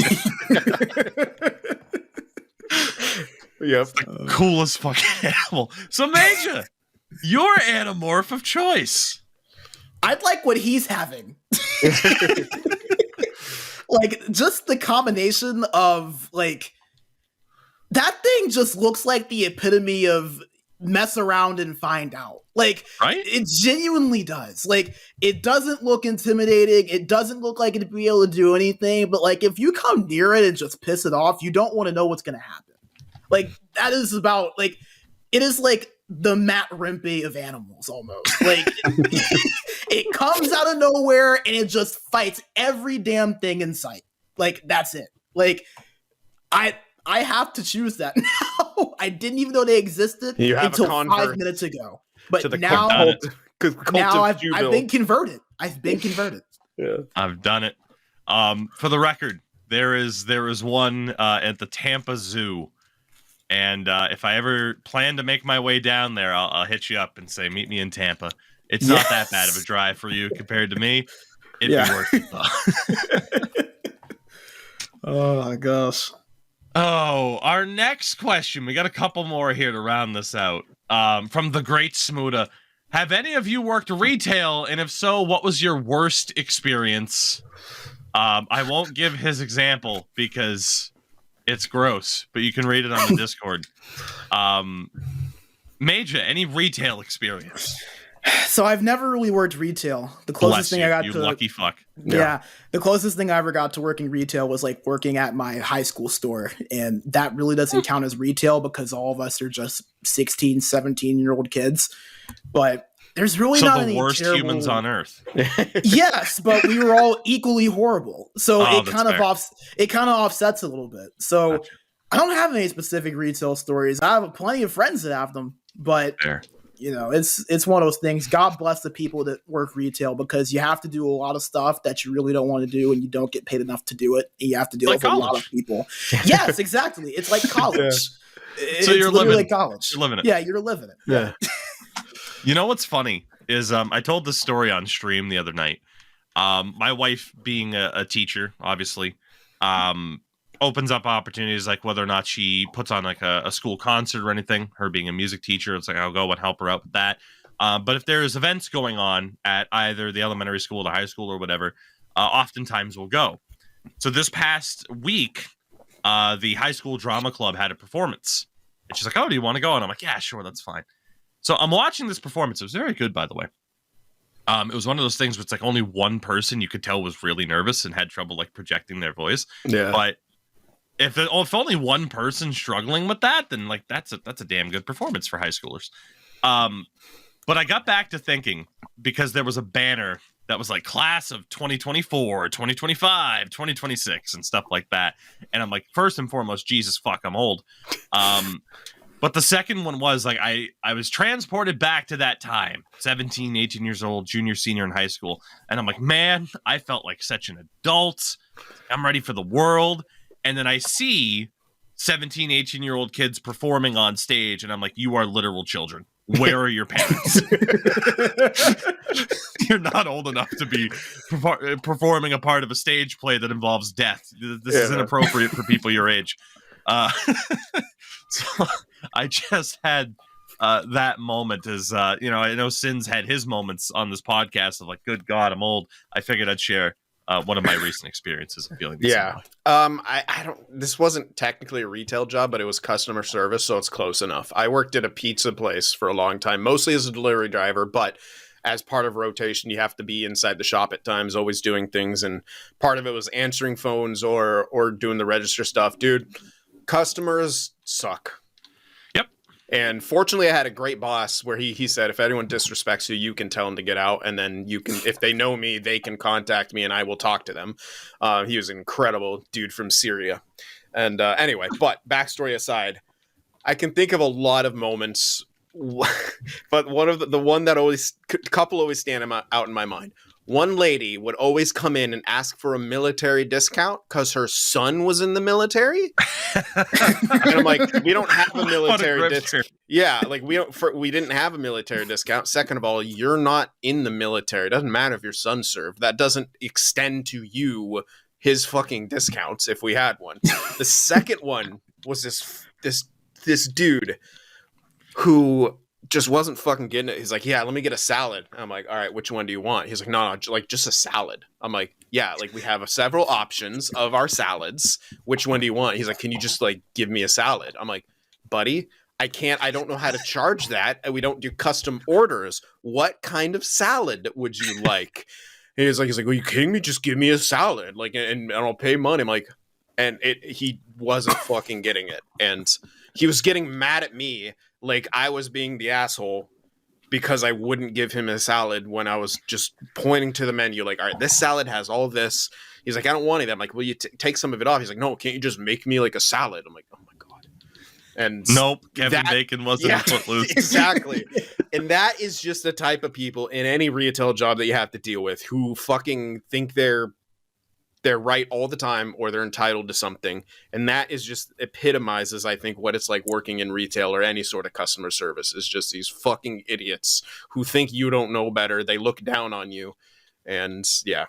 Yep. The coolest fucking animal. So Major, your animorph of choice. I'd like what he's having. Like, just the combination of, like, that thing just looks like the epitome of mess around and find out. Like, Right? it genuinely does. Like, it doesn't look intimidating. It doesn't look like it'd be able to do anything. But, like, if you come near it and just piss it off, you don't want to know what's going to happen. Like, that is about, like, it is like the Matt Rempe of animals almost. Like, it comes out of nowhere and it just fights every damn thing in sight. Like, that's it. Like, I have to choose that now. I didn't even know they existed You have until a convert 5 minutes ago. But to the now, cult now of I've Jubil. been converted. I've been converted. Yeah. I've done it. For the record, there is one at the Tampa Zoo. And if I ever plan to make my way down there, I'll hit you up and say, meet me in Tampa. It's not that bad of a drive for you compared to me. It'd be worth it, though. Oh, my gosh. Oh, our next question. We got a couple more here to round this out. From the great Smuda. Have any of you worked retail? And if so, what was your worst experience? I won't give his example because it's gross, but you can read it on the Discord. Major, any retail experience? So I've never really worked retail. The closest thing I got you to lucky fuck. Yeah. The closest thing I ever got to working retail was like working at my high school store. And that really doesn't count as retail because all of us are just 16, 17-year-old kids. But there's really not any worst terrible... humans on earth. Yes, but we were all equally horrible. So it kind of offsets a little bit. So Gotcha. I don't have any specific retail stories. I have plenty of friends that have them, but Fair. you know, it's one of those things. God bless the people that work retail because you have to do a lot of stuff that you really don't want to do and you don't get paid enough to do it. And you have to deal Like with a lot college. of people. Yes, exactly. It's like college. So you're literally living like college. You're living it. Yeah, you're living it. Yeah. You know what's funny is I told this story on stream the other night. My wife being a teacher, obviously, opens up opportunities like whether or not she puts on like a school concert or anything. Her being a music teacher, it's like I'll go and help her out with that. But if there's events going on at either the elementary school, the high school, or whatever, oftentimes we'll go. So this past week, the high school drama club had a performance. And she's like, oh, do you want to go? And I'm like, yeah, sure, that's fine. So I'm watching this performance. It was very good, by the way. It was one of those things where it's like only one person you could tell was really nervous and had trouble like projecting their voice. Yeah. But if only one person's struggling with that, then like that's a damn good performance for high schoolers. But I got back to thinking because there was a banner that was like class of 2024, 2025, 2026 and stuff like that. And I'm like, first and foremost, Jesus fuck, I'm old. But the second one was like I was transported back to that time, 17, 18 years old, junior, senior in high school. And I'm like, man, I felt like such an adult. I'm ready for the world. And then I see 17, 18-year-old kids performing on stage, and I'm like, you are literal children. Where are your parents? You're not old enough to be performing a part of a stage play that involves death. This is inappropriate for people your age. So I just had that moment as, I know Sins had his moments on this podcast of like, good God, I'm old. I figured I'd share one of my recent experiences of feeling this. Yeah. I don't, this wasn't technically a retail job, but it was customer service, so it's close enough. I worked at a pizza place for a long time, mostly as a delivery driver, but as part of rotation, you have to be inside the shop at times, always doing things. And part of it was answering phones or doing the register stuff. Dude, customers suck. And fortunately, I had a great boss where he said, if anyone disrespects you, you can tell them to get out. And then you can, if they know me, they can contact me and I will talk to them. He was an incredible dude from Syria. And anyway, but backstory aside, I can think of a lot of moments, but one of the one that couple always stand out in my mind. One lady would always come in and ask for a military discount because her son was in the military. And I'm like, we don't have a military discount. Yeah, like we didn't have a military discount. Second of all, you're not in the military. It doesn't matter if your son served. That doesn't extend to you his fucking discounts if we had one. The second one was this dude who just wasn't fucking getting it. He's like, yeah, let me get a salad. I'm like, all right, which one do you want? He's like, no, like just a salad. I'm like, yeah, like we have several options of our salads. Which one do you want? He's like, can you just like give me a salad? I'm like, buddy, I don't know how to charge that. And we don't do custom orders. What kind of salad would you like? And he's like, well, you kidding me? Just give me a salad. Like, and I'll pay money. I'm like, and he wasn't fucking getting it. And he was getting mad at me. Like I was being the asshole because I wouldn't give him a salad when I was just pointing to the menu. Like, all right, this salad has all this. He's like, I don't want any of that. I'm like, well, you take some of it off. He's like, no, can't you just make me like a salad? I'm like, oh my God. And nope, Kevin Bacon wasn't in Footloose. Exactly. And that is just the type of people in any retail job that you have to deal with who fucking think they're right all the time or they're entitled to something. And that is just epitomizes, I think, what it's like working in retail or any sort of customer service is just these fucking idiots who think you don't know better. They look down on you. And yeah.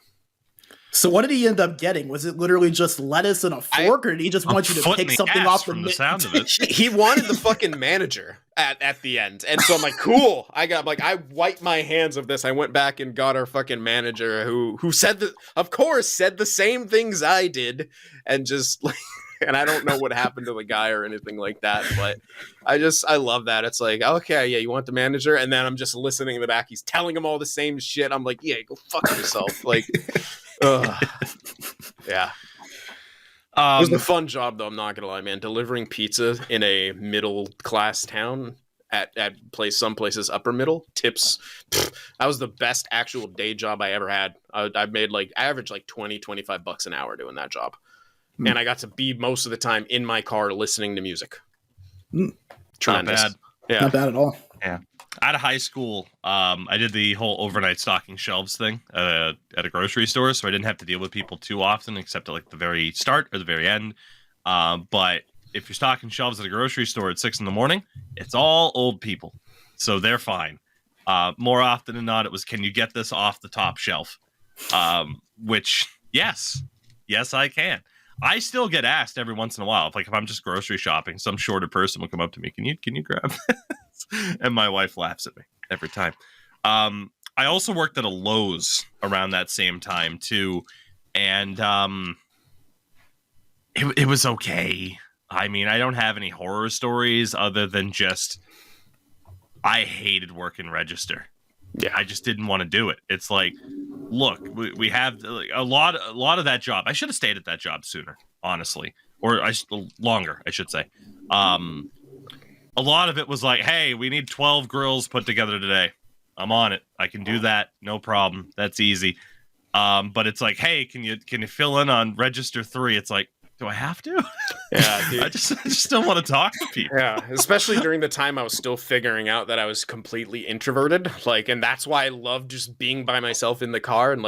So what did he end up getting? Was it literally just lettuce and a fork, or did he just want you to pick something off from the sound of it? He wanted the fucking manager at the end, and so I'm like, cool. I wiped my hands of this. I went back and got our fucking manager, who said the same things I did, and just like, and I don't know what happened to the guy or anything like that, but I love that. It's like, okay, yeah, you want the manager, and then I'm just listening in the back. He's telling him all the same shit. I'm like, yeah, go fuck yourself, like. Yeah. It was a fun job, though. I'm not gonna lie, man. Delivering pizza in a middle class town at some places upper middle tips. That was the best actual day job I ever had. I made average $20-25 an hour doing that job, and I got to be most of the time in my car listening to music. Not bad. Yeah, not bad at all. Yeah. Out of high school, I did the whole overnight stocking shelves thing at a grocery store, so I didn't have to deal with people too often, except at like the very start or the very end. But if you're stocking shelves at a grocery store at 6 a.m, it's all old people, so they're fine. More often than not, it was, can you get this off the top shelf? Which, yes, I can. I still get asked every once in a while, if I'm just grocery shopping, some shorter person will come up to me, can you grab this? And my wife laughs at me every time. I also worked at a Lowe's around that same time too, and it was okay. I mean, I don't have any horror stories other than just I hated working register. Yeah, I just didn't want to do it. It's like, look, we have a lot of that job. I should have stayed at that job sooner, honestly, or longer, I should say. A lot of it was like, hey, we need 12 grills put together today. I'm on it. I can do that. No problem. That's easy. But it's like, hey, can you fill in on register 3? It's like, do I have to? Yeah, dude. I just don't want to talk to people. Yeah, especially during the time I was still figuring out that I was completely introverted. And that's why I love just being by myself in the car. And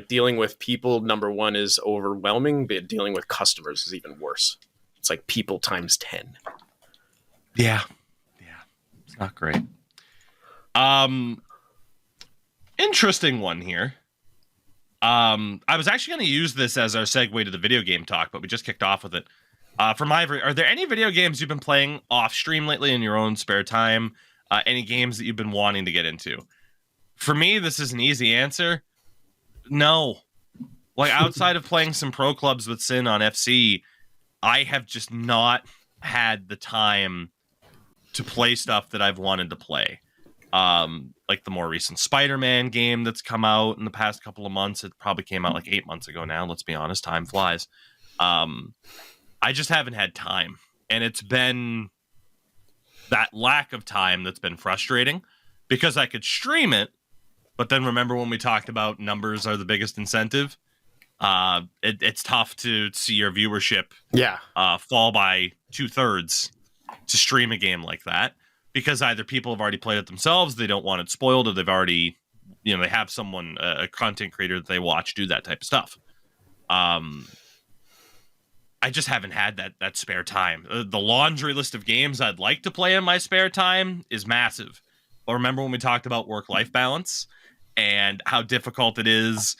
dealing with people, number one, is overwhelming, but dealing with customers is even worse. It's like people times 10. Yeah. It's not great. Interesting one here. I was actually going to use this as our segue to the video game talk, but we just kicked off with it. From Ivory, are there any video games you've been playing off stream lately in your own spare time? Any games that you've been wanting to get into? For me, this is an easy answer. No. Like, outside of playing some pro clubs with Sin on FC, I have just not had the time to play stuff that I've wanted to play. Like the more recent Spider-Man game that's come out in the past couple of months. It probably came out like 8 months ago now. Let's be honest, time flies. I just haven't had time. And it's been that lack of time that's been frustrating, because I could stream it, but then remember when we talked about numbers are the biggest incentive? It's tough to see your viewership fall by 2/3 to stream a game like that, because either people have already played it themselves, they don't want it spoiled, or they've already, they have someone, a content creator that they watch do that type of stuff. I just haven't had that spare time. The laundry list of games I'd like to play in my spare time is massive. But remember when we talked about work-life balance and how difficult it is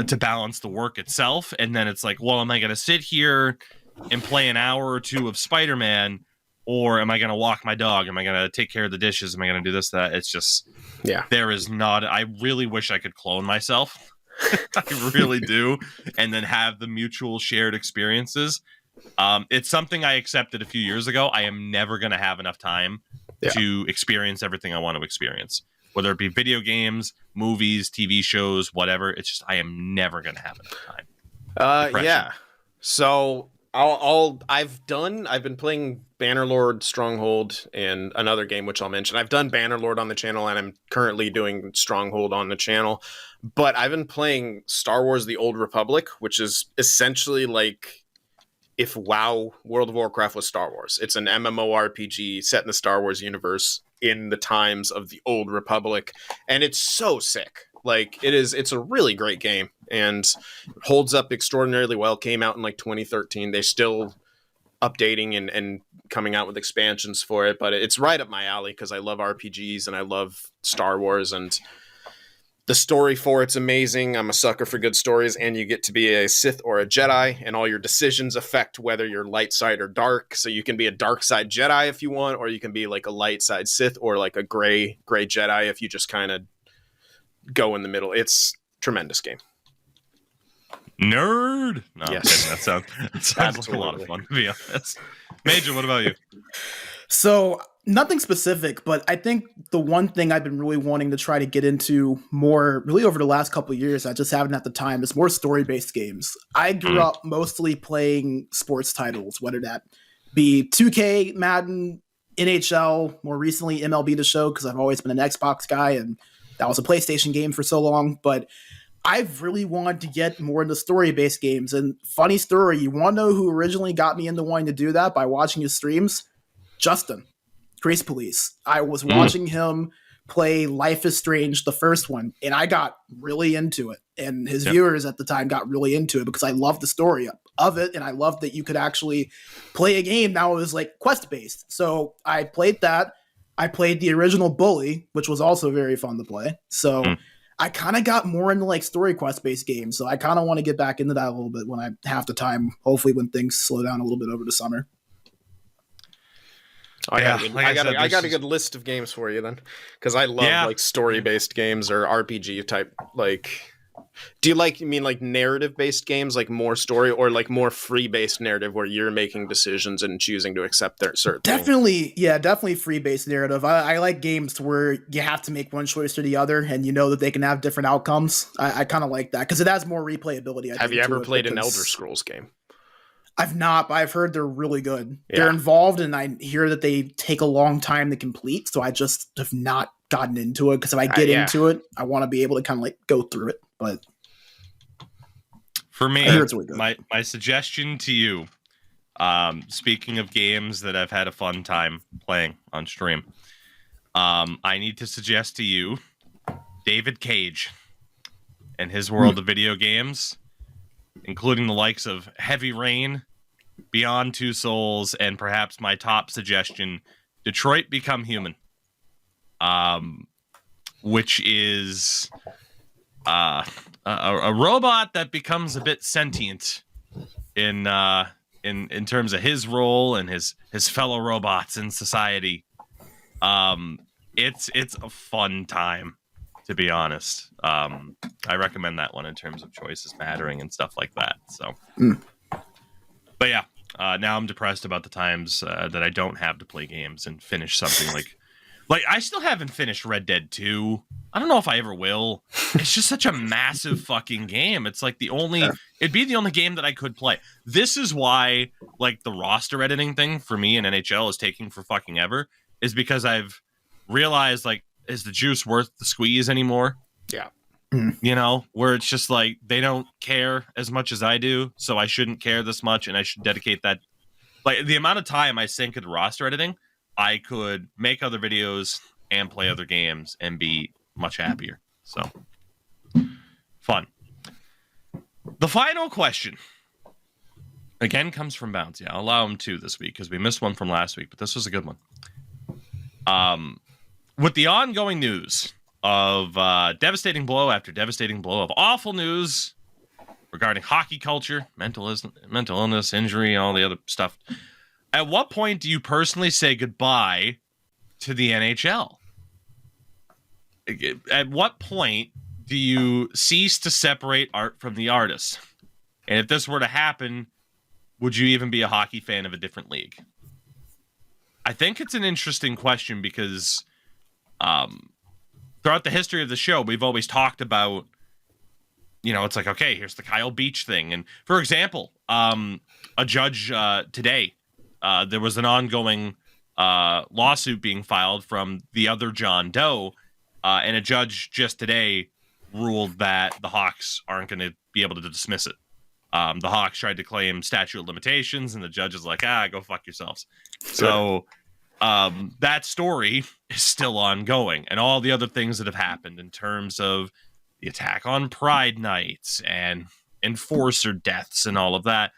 to balance the work itself? And then it's like, well, am I going to sit here and play an hour or two of Spider-Man, or am I going to walk my dog? Am I going to take care of the dishes? Am I going to do this, that? It's just, there is not, I really wish I could clone myself. I really do. And then have the mutual shared experiences. It's something I accepted a few years ago. I am never going to have enough time to experience everything I want to experience, whether it be video games, movies, TV shows, whatever. It's just, I am never going to have enough time. Yeah. So I've been playing Bannerlord, Stronghold, and another game which I'll mention. I've done Bannerlord on the channel, and I'm currently doing Stronghold on the channel. But I've been playing Star Wars: The Old Republic, which is essentially like if WoW, World of Warcraft, was Star Wars. It's an MMORPG set in the Star Wars universe in the times of the Old Republic, and it's so sick. Like, it's a really great game and holds up extraordinarily well. Came out in like 2013. They're still updating and coming out with expansions for it, but it's right up my alley because I love RPGs and I love Star Wars, and the story for it's amazing. I'm a sucker for good stories, and you get to be a Sith or a Jedi, and all your decisions affect whether you're light side or dark. So you can be a dark side Jedi if you want, or you can be like a light side Sith, or like a gray Jedi if you just kind of go in the middle. It's a tremendous game. Nerd. No, yes. That sounds like a lot of fun, to be honest. Major, what about you? So nothing specific, but I think the one thing I've been really wanting to try to get into more, really over the last couple of years, I just haven't at the time, is more story-based games. I grew up mostly playing sports titles, whether that be 2K, Madden, NHL, more recently MLB The Show, because I've always been an Xbox guy, and that was a PlayStation game for so long. But I've really wanted to get more into story-based games. And funny story, you want to know who originally got me into wanting to do that by watching his streams? Justin, Grace Police. I was watching him play Life is Strange, the first one, and I got really into it. And his viewers at the time got really into it because I loved the story of it, and I loved that you could actually play a game that was like quest-based. So I played that. I played the original Bully, which was also very fun to play. So I kind of got more into like story quest-based games. So I kind of want to get back into that a little bit when I have the time, hopefully when things slow down a little bit over the summer. I got a good list of games for you then, because I love like story-based games or RPG type. Like, do you mean like narrative-based games, like more story, or like more free-based narrative where you're making decisions and choosing to accept their certain definitely free-based narrative. I like games where you have to make one choice or the other, and you know that they can have different outcomes. I kind of like that because it has more replayability. Have you ever played an Elder Scrolls game? I've not, but I've heard they're really good. Yeah. They're involved, and I hear that they take a long time to complete, so I just have not gotten into it, because if I get into it, I want to be able to kind of like go through it. But for me, my suggestion to you, speaking of games that I've had a fun time playing on stream, I need to suggest to you David Cage and his world of video games, including the likes of Heavy Rain Beyond Two Souls, and perhaps my top suggestion, Detroit Become Human, which is a robot that becomes a bit sentient in terms of his role and his fellow robots in society. It's a fun time, to be honest. I recommend that one in terms of choices mattering and stuff like that. So, but yeah, now I'm depressed about the times that I don't have to play games and finish something like I still haven't finished Red Dead 2. I don't know if I ever will. It's just such a massive fucking game. It's like it'd be the only game that I could play. This is why like the roster editing thing for me in NHL is taking for fucking ever, is because I've realized like, is the juice worth the squeeze anymore? Yeah. You know, where it's just like they don't care as much as I do, so I shouldn't care this much, and I should dedicate that. Like the amount of time I sink into roster editing, I could make other videos and play other games and be much happier. So, fun. The final question, again, comes from Bouncy. I'll allow him 2 this week because we missed one from last week, but this was a good one. With the ongoing news of devastating blow after devastating blow of awful news regarding hockey culture, mental illness, injury, all the other stuff, at what point do you personally say goodbye to the NHL? At what point do you cease to separate art from the artist? And if this were to happen, would you even be a hockey fan of a different league? I think it's an interesting question because throughout the history of the show, we've always talked about, you know, it's like, okay, here's the Kyle Beach thing. And for example, a judge today, there was an ongoing lawsuit being filed from the other John Doe, and a judge just today ruled that the Hawks aren't going to be able to dismiss it. The Hawks tried to claim statute of limitations, and the judge is like, go fuck yourselves. So that story is still ongoing, and all the other things that have happened in terms of the attack on Pride nights and enforcer deaths and all of that.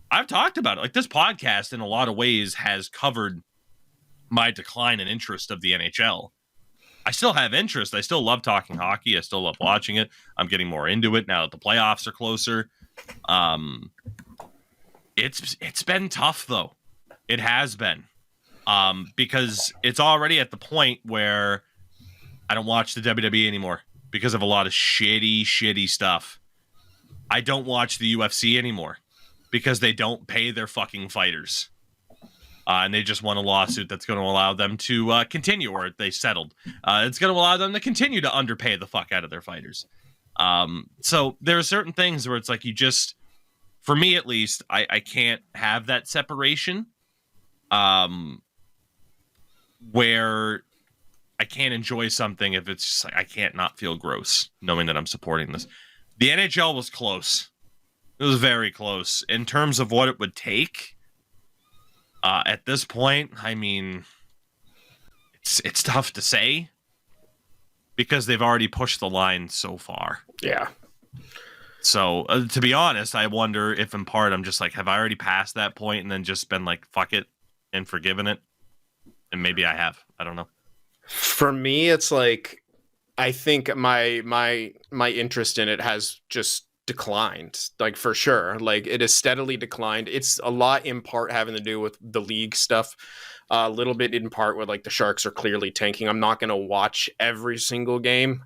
I've talked about it. Like, this podcast in a lot of ways has covered my decline in interest of the NHL. I still have interest. I still love talking hockey. I still love watching it. I'm getting more into it now that the playoffs are closer. It's been tough though. It has been. Because it's already at the point where I don't watch the WWE anymore because of a lot of shitty stuff. I don't watch the UFC anymore because they don't pay their fucking fighters. And they just won a lawsuit that's going to allow them to continue, or they settled. It's going to allow them to continue to underpay the fuck out of their fighters. So there are certain things where it's like, you just, for me at least, I can't have that separation. Where I can't enjoy something if it's just like, I can't not feel gross knowing that I'm supporting this. The NHL was close. It was very close in terms of what it would take. At this point, I mean, it's tough to say because they've already pushed the line so far. Yeah. So to be honest, I wonder if in part I'm just like, have I already passed that point and then just been like, fuck it and forgiven it? And maybe I have. I don't know. For me, it's like, I think my interest in it has just declined, like, for sure. Like, it has steadily declined. It's a lot in part having to do with the league stuff, a little bit in part with like the Sharks are clearly tanking. I'm not going to watch every single game.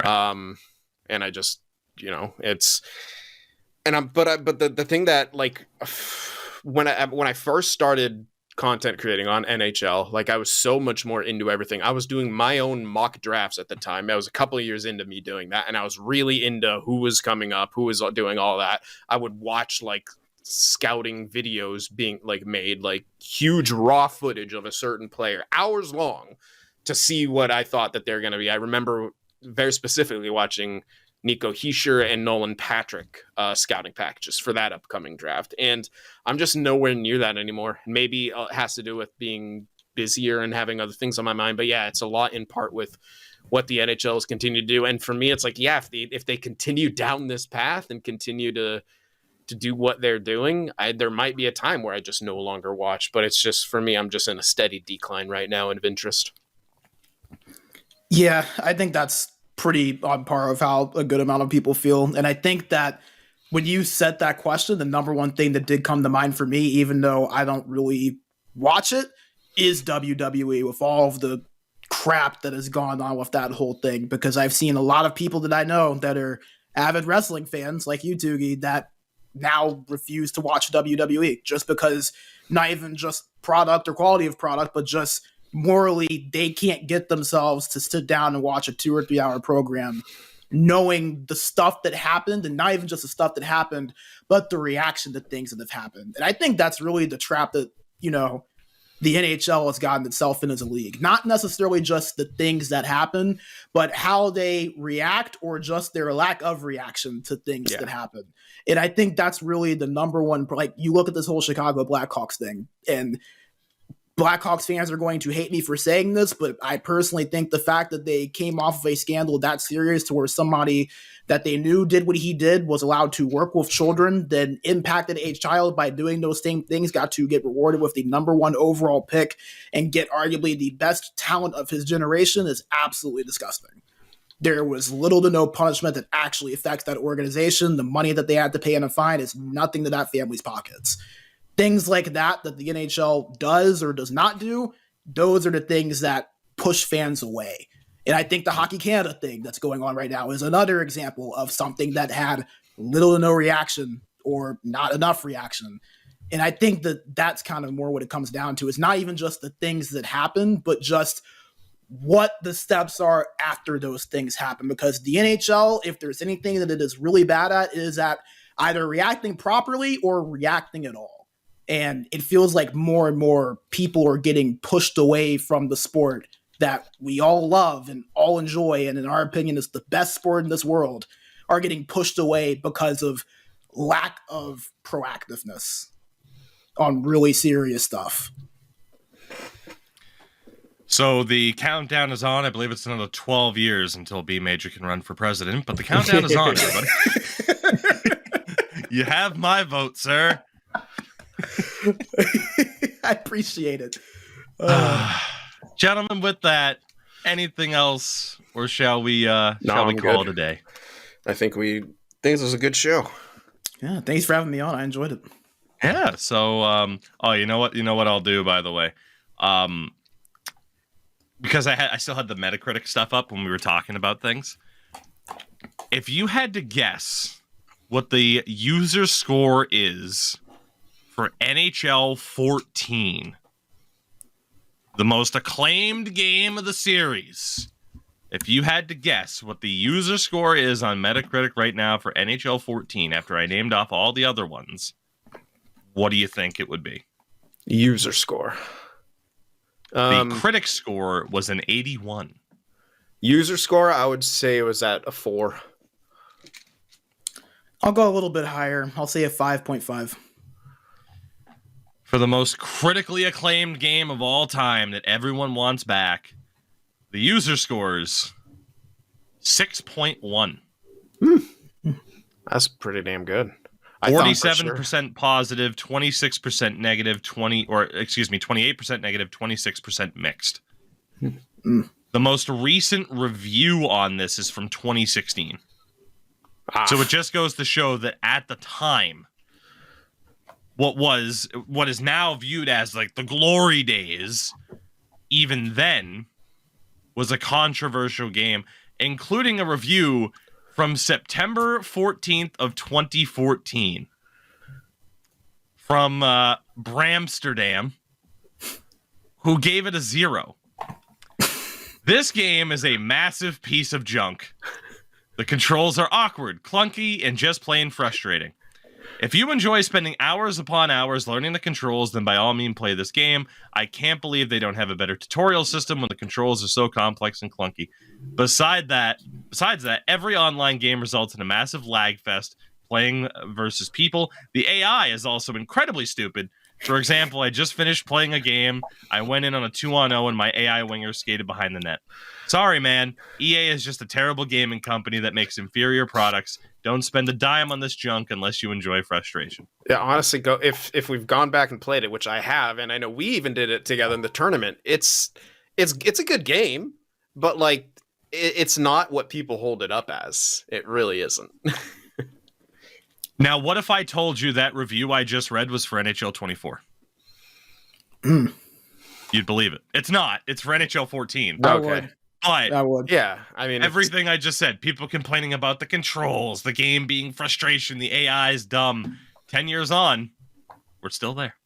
Right. And I just, you know, it's, and but the thing that, like, when I first started content creating on NHL, like, I was so much more into everything. I was doing my own mock drafts at the time. I was a couple of years into me doing that, and I was really into who was coming up, who was doing all that. I would watch like scouting videos being like made, like huge raw footage of a certain player, hours long, to see what I thought that they're going to be. I remember very specifically watching Nico Hischier and Nolan Patrick scouting packages for that upcoming draft. And I'm just nowhere near that anymore. Maybe it has to do with being busier and having other things on my mind. But yeah, it's a lot in part with what the NHL has continued to do. And for me, it's like, yeah, if they continue down this path and continue to to do what they're doing, there might be a time where I just no longer watch. But it's just, for me, I'm just in a steady decline right now of interest. Yeah, I think that's pretty on par of how a good amount of people feel. And I think that when you said that question, the number one thing that did come to mind for me, even though I don't really watch it, is WWE, with all of the crap that has gone on with that whole thing. Because I've seen a lot of people that I know that are avid wrestling fans like you, Tougie, that now refuse to watch WWE just because not even just product or quality of product, but just morally they can't get themselves to sit down and watch a 2 or 3 hour program knowing the stuff that happened, and not even just the stuff that happened, but the reaction to things that have happened. And I think that's really the trap that, the NHL has gotten itself in as a league. Not necessarily just the things that happen, but how they react or just their lack of reaction to things that happen. And I think that's really the number one, like, you look at this whole Chicago Blackhawks thing, and Blackhawks fans are going to hate me for saying this, but I personally think the fact that they came off of a scandal that serious to where somebody that they knew did what he did, was allowed to work with children, then impacted a child by doing those same things, got to get rewarded with the number one overall pick and get arguably the best talent of his generation, is absolutely disgusting. There was little to no punishment that actually affects that organization. The money that they had to pay in a fine is nothing to that family's pockets. Things like that the NHL does or does not do, those are the things that push fans away. And I think the Hockey Canada thing that's going on right now is another example of something that had little to no reaction or not enough reaction. And I think that that's kind of more what it comes down to. It's not even just the things that happen, but just what the steps are after those things happen. Because the NHL, if there's anything that it is really bad at, it is at either reacting properly or reacting at all. And it feels like more and more people are getting pushed away from the sport that we all love and all enjoy, and in our opinion is the best sport in this world, are getting pushed away because of lack of proactiveness on really serious stuff. So the countdown is on. I believe it's another 12 years until BMajuh can run for president, but the countdown is on, everybody. You have my vote, sir. I appreciate it. Gentlemen, with that, anything else, or shall we call it a day? I think this was a good show. Yeah, thanks for having me on. I enjoyed it. Yeah. So, you know what I'll do, by the way, because I still had the Metacritic stuff up when we were talking about things. If you had to guess what the user score is for NHL 14, the most acclaimed game of the series, if you had to guess what the user score is on Metacritic right now for NHL 14, after I named off all the other ones, what do you think it would be? User score. The critic score was an 81. User score, I would say it was at a 4. I'll go a little bit higher. I'll say a 5.5. For the most critically acclaimed game of all time that everyone wants back, the user scores 6.1. That's pretty damn good. 47% positive, 26% negative, 28% negative, 26% mixed. The most recent review on this is from 2016. So it just goes to show that at the time, what is now viewed as like the glory days, even then, was a controversial game, including a review from September 14th of 2014 from Bramsterdam, who gave it a 0. This game is a massive piece of junk. The controls are awkward, clunky, and just plain frustrating. If you enjoy spending hours upon hours learning the controls, then by all means play this game. I can't believe they don't have a better tutorial system when the controls are so complex and clunky. Besides that, every online game results in a massive lag fest playing versus people. The AI is also incredibly stupid. For example, I just finished playing a game. I went in on a 2-on-0 and my AI winger skated behind the net. Sorry, man. EA is just a terrible gaming company that makes inferior products. Don't spend a dime on this junk unless you enjoy frustration. Yeah, honestly, if we've gone back and played it, which I have, and I know we even did it together in the tournament. It's a good game, but like it's not what people hold it up as. It really isn't. Now, what if I told you that review I just read was for NHL 24? You'd believe it. It's not. It's for NHL 14. Okay. But I would. Yeah, I mean, everything I just said, people complaining about the controls, the game being frustration, the AI is dumb. 10 years on, we're still there.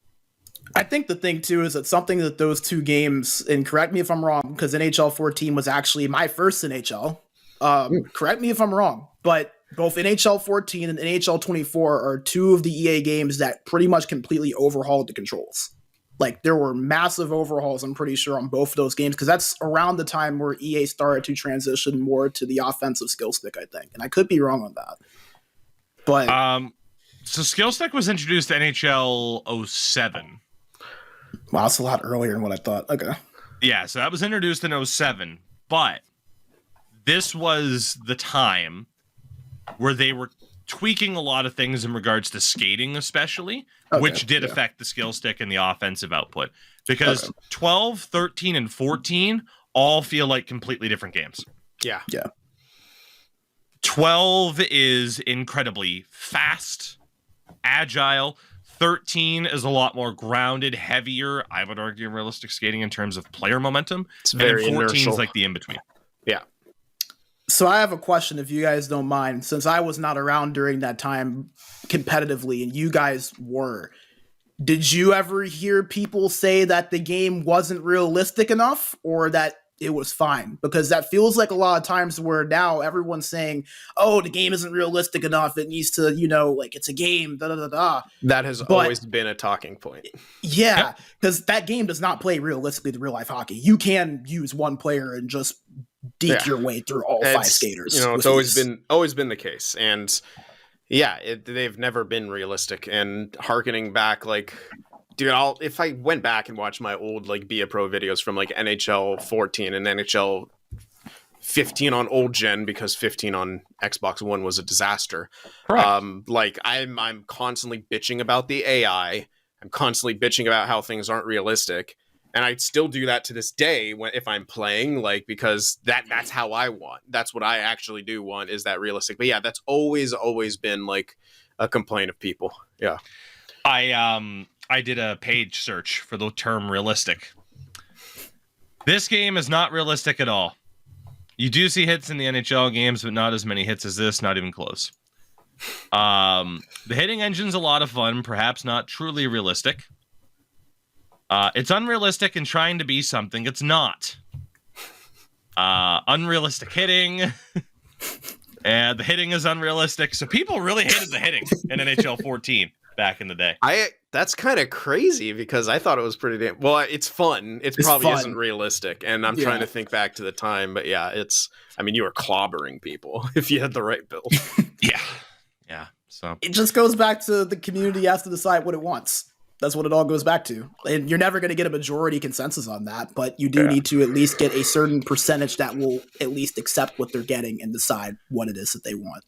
I think the thing too is that something that those two games, and correct me if I'm wrong, because NHL 14 was actually my first NHL. Correct me if I'm wrong, but both NHL 14 and NHL 24 are two of the EA games that pretty much completely overhauled the controls. Like, there were massive overhauls, I'm pretty sure, on both of those games, because that's around the time where EA started to transition more to the offensive skill stick, I think. And I could be wrong on that. But so skill stick was introduced to NHL 07. Wow, that's a lot earlier than what I thought. Okay. Yeah, so that was introduced in 07. But this was the time where they were tweaking a lot of things in regards to skating, especially, which did affect the skill stick and the offensive output. Because 12, 13, and 14 all feel like completely different games. Yeah. 12 is incredibly fast, agile. 13 is a lot more grounded, heavier, I would argue, realistic skating in terms of player momentum. It's very and 14 inertial. is like the in-between. Yeah. So I have a question, if you guys don't mind, since I was not around during that time competitively and you guys were. Did you ever hear people say that the game wasn't realistic enough or that it was fine? Because that feels like a lot of times where now everyone's saying, oh, the game isn't realistic enough. It needs to, like, it's a game, da-da-da-da. That has always been a talking point. Yeah, because that game does not play realistically to real-life hockey. You can use one player and just deke your way through all five skaters. It's always been the case. And yeah, they've never been realistic. And hearkening back, like, dude, if I went back and watched my old like Be a Pro videos from like NHL 14 and NHL 15 on old gen, because 15 on Xbox One was a disaster. Like I'm constantly bitching about the AI. I'm constantly bitching about how things aren't realistic. And I still do that to this day if I'm playing, like, because that's how I want. That's what I actually do want, is that realistic. But yeah, that's always been like a complaint of people. Yeah. I did a page search for the term realistic. This game is not realistic at all. You do see hits in the NHL games, but not as many hits as this, not even close. The hitting engine's a lot of fun, perhaps not truly realistic. It's unrealistic in trying to be something it's not. Unrealistic hitting. And the hitting is unrealistic. So people really hated the hitting in NHL 14 back in the day. That's kind of crazy, because I thought it was pretty damn well. It's fun. It's probably fun. Isn't realistic, and I'm trying to think back to the time. But yeah, you were clobbering people if you had the right build. Yeah. So it just goes back to the community has to decide what it wants. That's what it all goes back to. And you're never going to get a majority consensus on that, but you do need to at least get a certain percentage that will at least accept what they're getting and decide what it is that they want.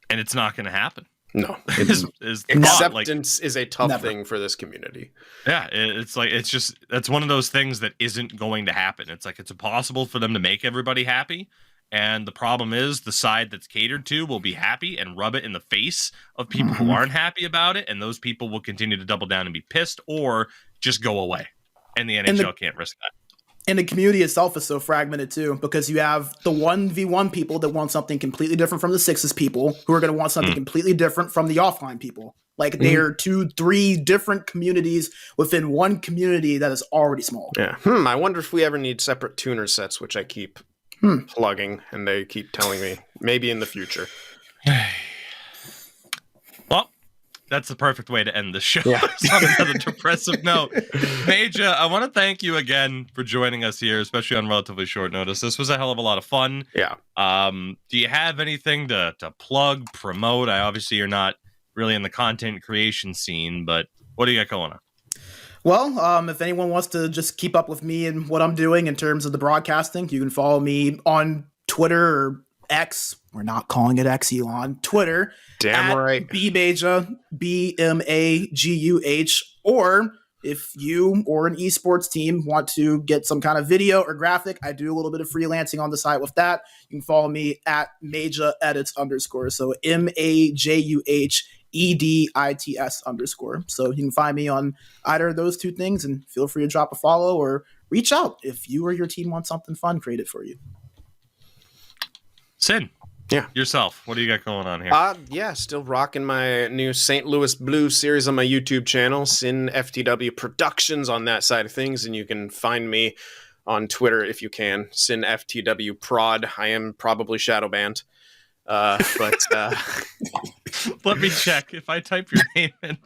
And it's not going to happen. No, acceptance is a tough thing for this community. Yeah, that's one of those things that isn't going to happen. It's like it's impossible for them to make everybody happy. And the problem is the side that's catered to will be happy and rub it in the face of people who aren't happy about it. And those people will continue to double down and be pissed or just go away. And the NHL can't risk that. And the community itself is so fragmented too, because you have the 1v1 people that want something completely different from the sixes people who are going to want something completely different from the offline people. Like they're 2-3 different communities within one community that is already small. Yeah. I wonder if we ever need separate tuner sets, which I keep plugging, and they keep telling me maybe in the future. Well, that's the perfect way to end the show. Yeah. On another depressive note. BMajuh, I want to thank you again for joining us here, especially on relatively short notice. This was a hell of a lot of fun. Yeah. Do you have anything to plug, promote? Obviously you're not really in the content creation scene, but what do you got going on? Well, if anyone wants to just keep up with me and what I'm doing in terms of the broadcasting, you can follow me on Twitter or X. We're not calling it X, Elon. Twitter. Damn right. BMajuh, BMajuh. Or if you or an esports team want to get some kind of video or graphic, I do a little bit of freelancing on the side with that. You can follow me at Majuh Edits _. So MajuhEdits _. So you can find me on either of those two things, and feel free to drop a follow or reach out if you or your team want something fun created for you. Sin. Yeah. Yourself, what do you got going on here? Yeah, still rocking my new St. Louis Blues series on my YouTube channel, Sin FTW Productions on that side of things, and you can find me on Twitter if you can, Sin FTW Prod. I am probably shadow banned. But let me check if I type your name in.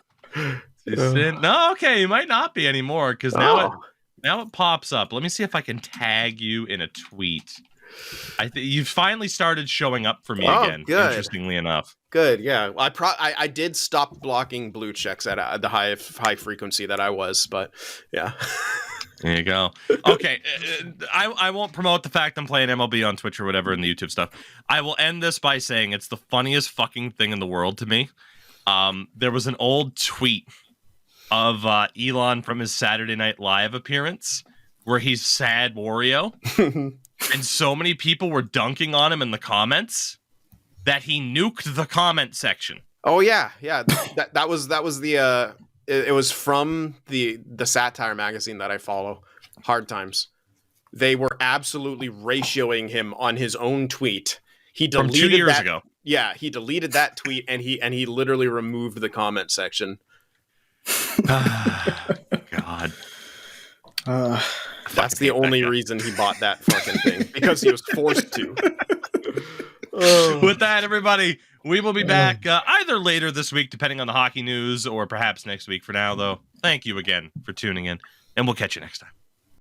Sin. No, okay, you might not be anymore because now it pops up. Let me see if I can tag you in a tweet. I think you finally started showing up for me again. Good. Interestingly enough. Good, yeah. I did stop blocking blue checks at the high frequency that I was, but yeah. There you go. Okay, I won't promote the fact I'm playing MLB on Twitch or whatever in the YouTube stuff. I will end this by saying it's the funniest fucking thing in the world to me. There was an old tweet of Elon from his Saturday Night Live appearance where he's sad Wario. And so many people were dunking on him in the comments that he nuked the comment section. Oh yeah. That was the it was from the satire magazine that I follow, Hard Times. They were absolutely ratioing him on his own tweet. He deleted from 2 years ago. Yeah, he deleted that tweet and he literally removed the comment section. God. That's the only reason he bought that fucking thing, because he was forced to. With that, everybody, we will be back either later this week, depending on the hockey news, or perhaps next week. For now, though, thank you again for tuning in, and we'll catch you next time.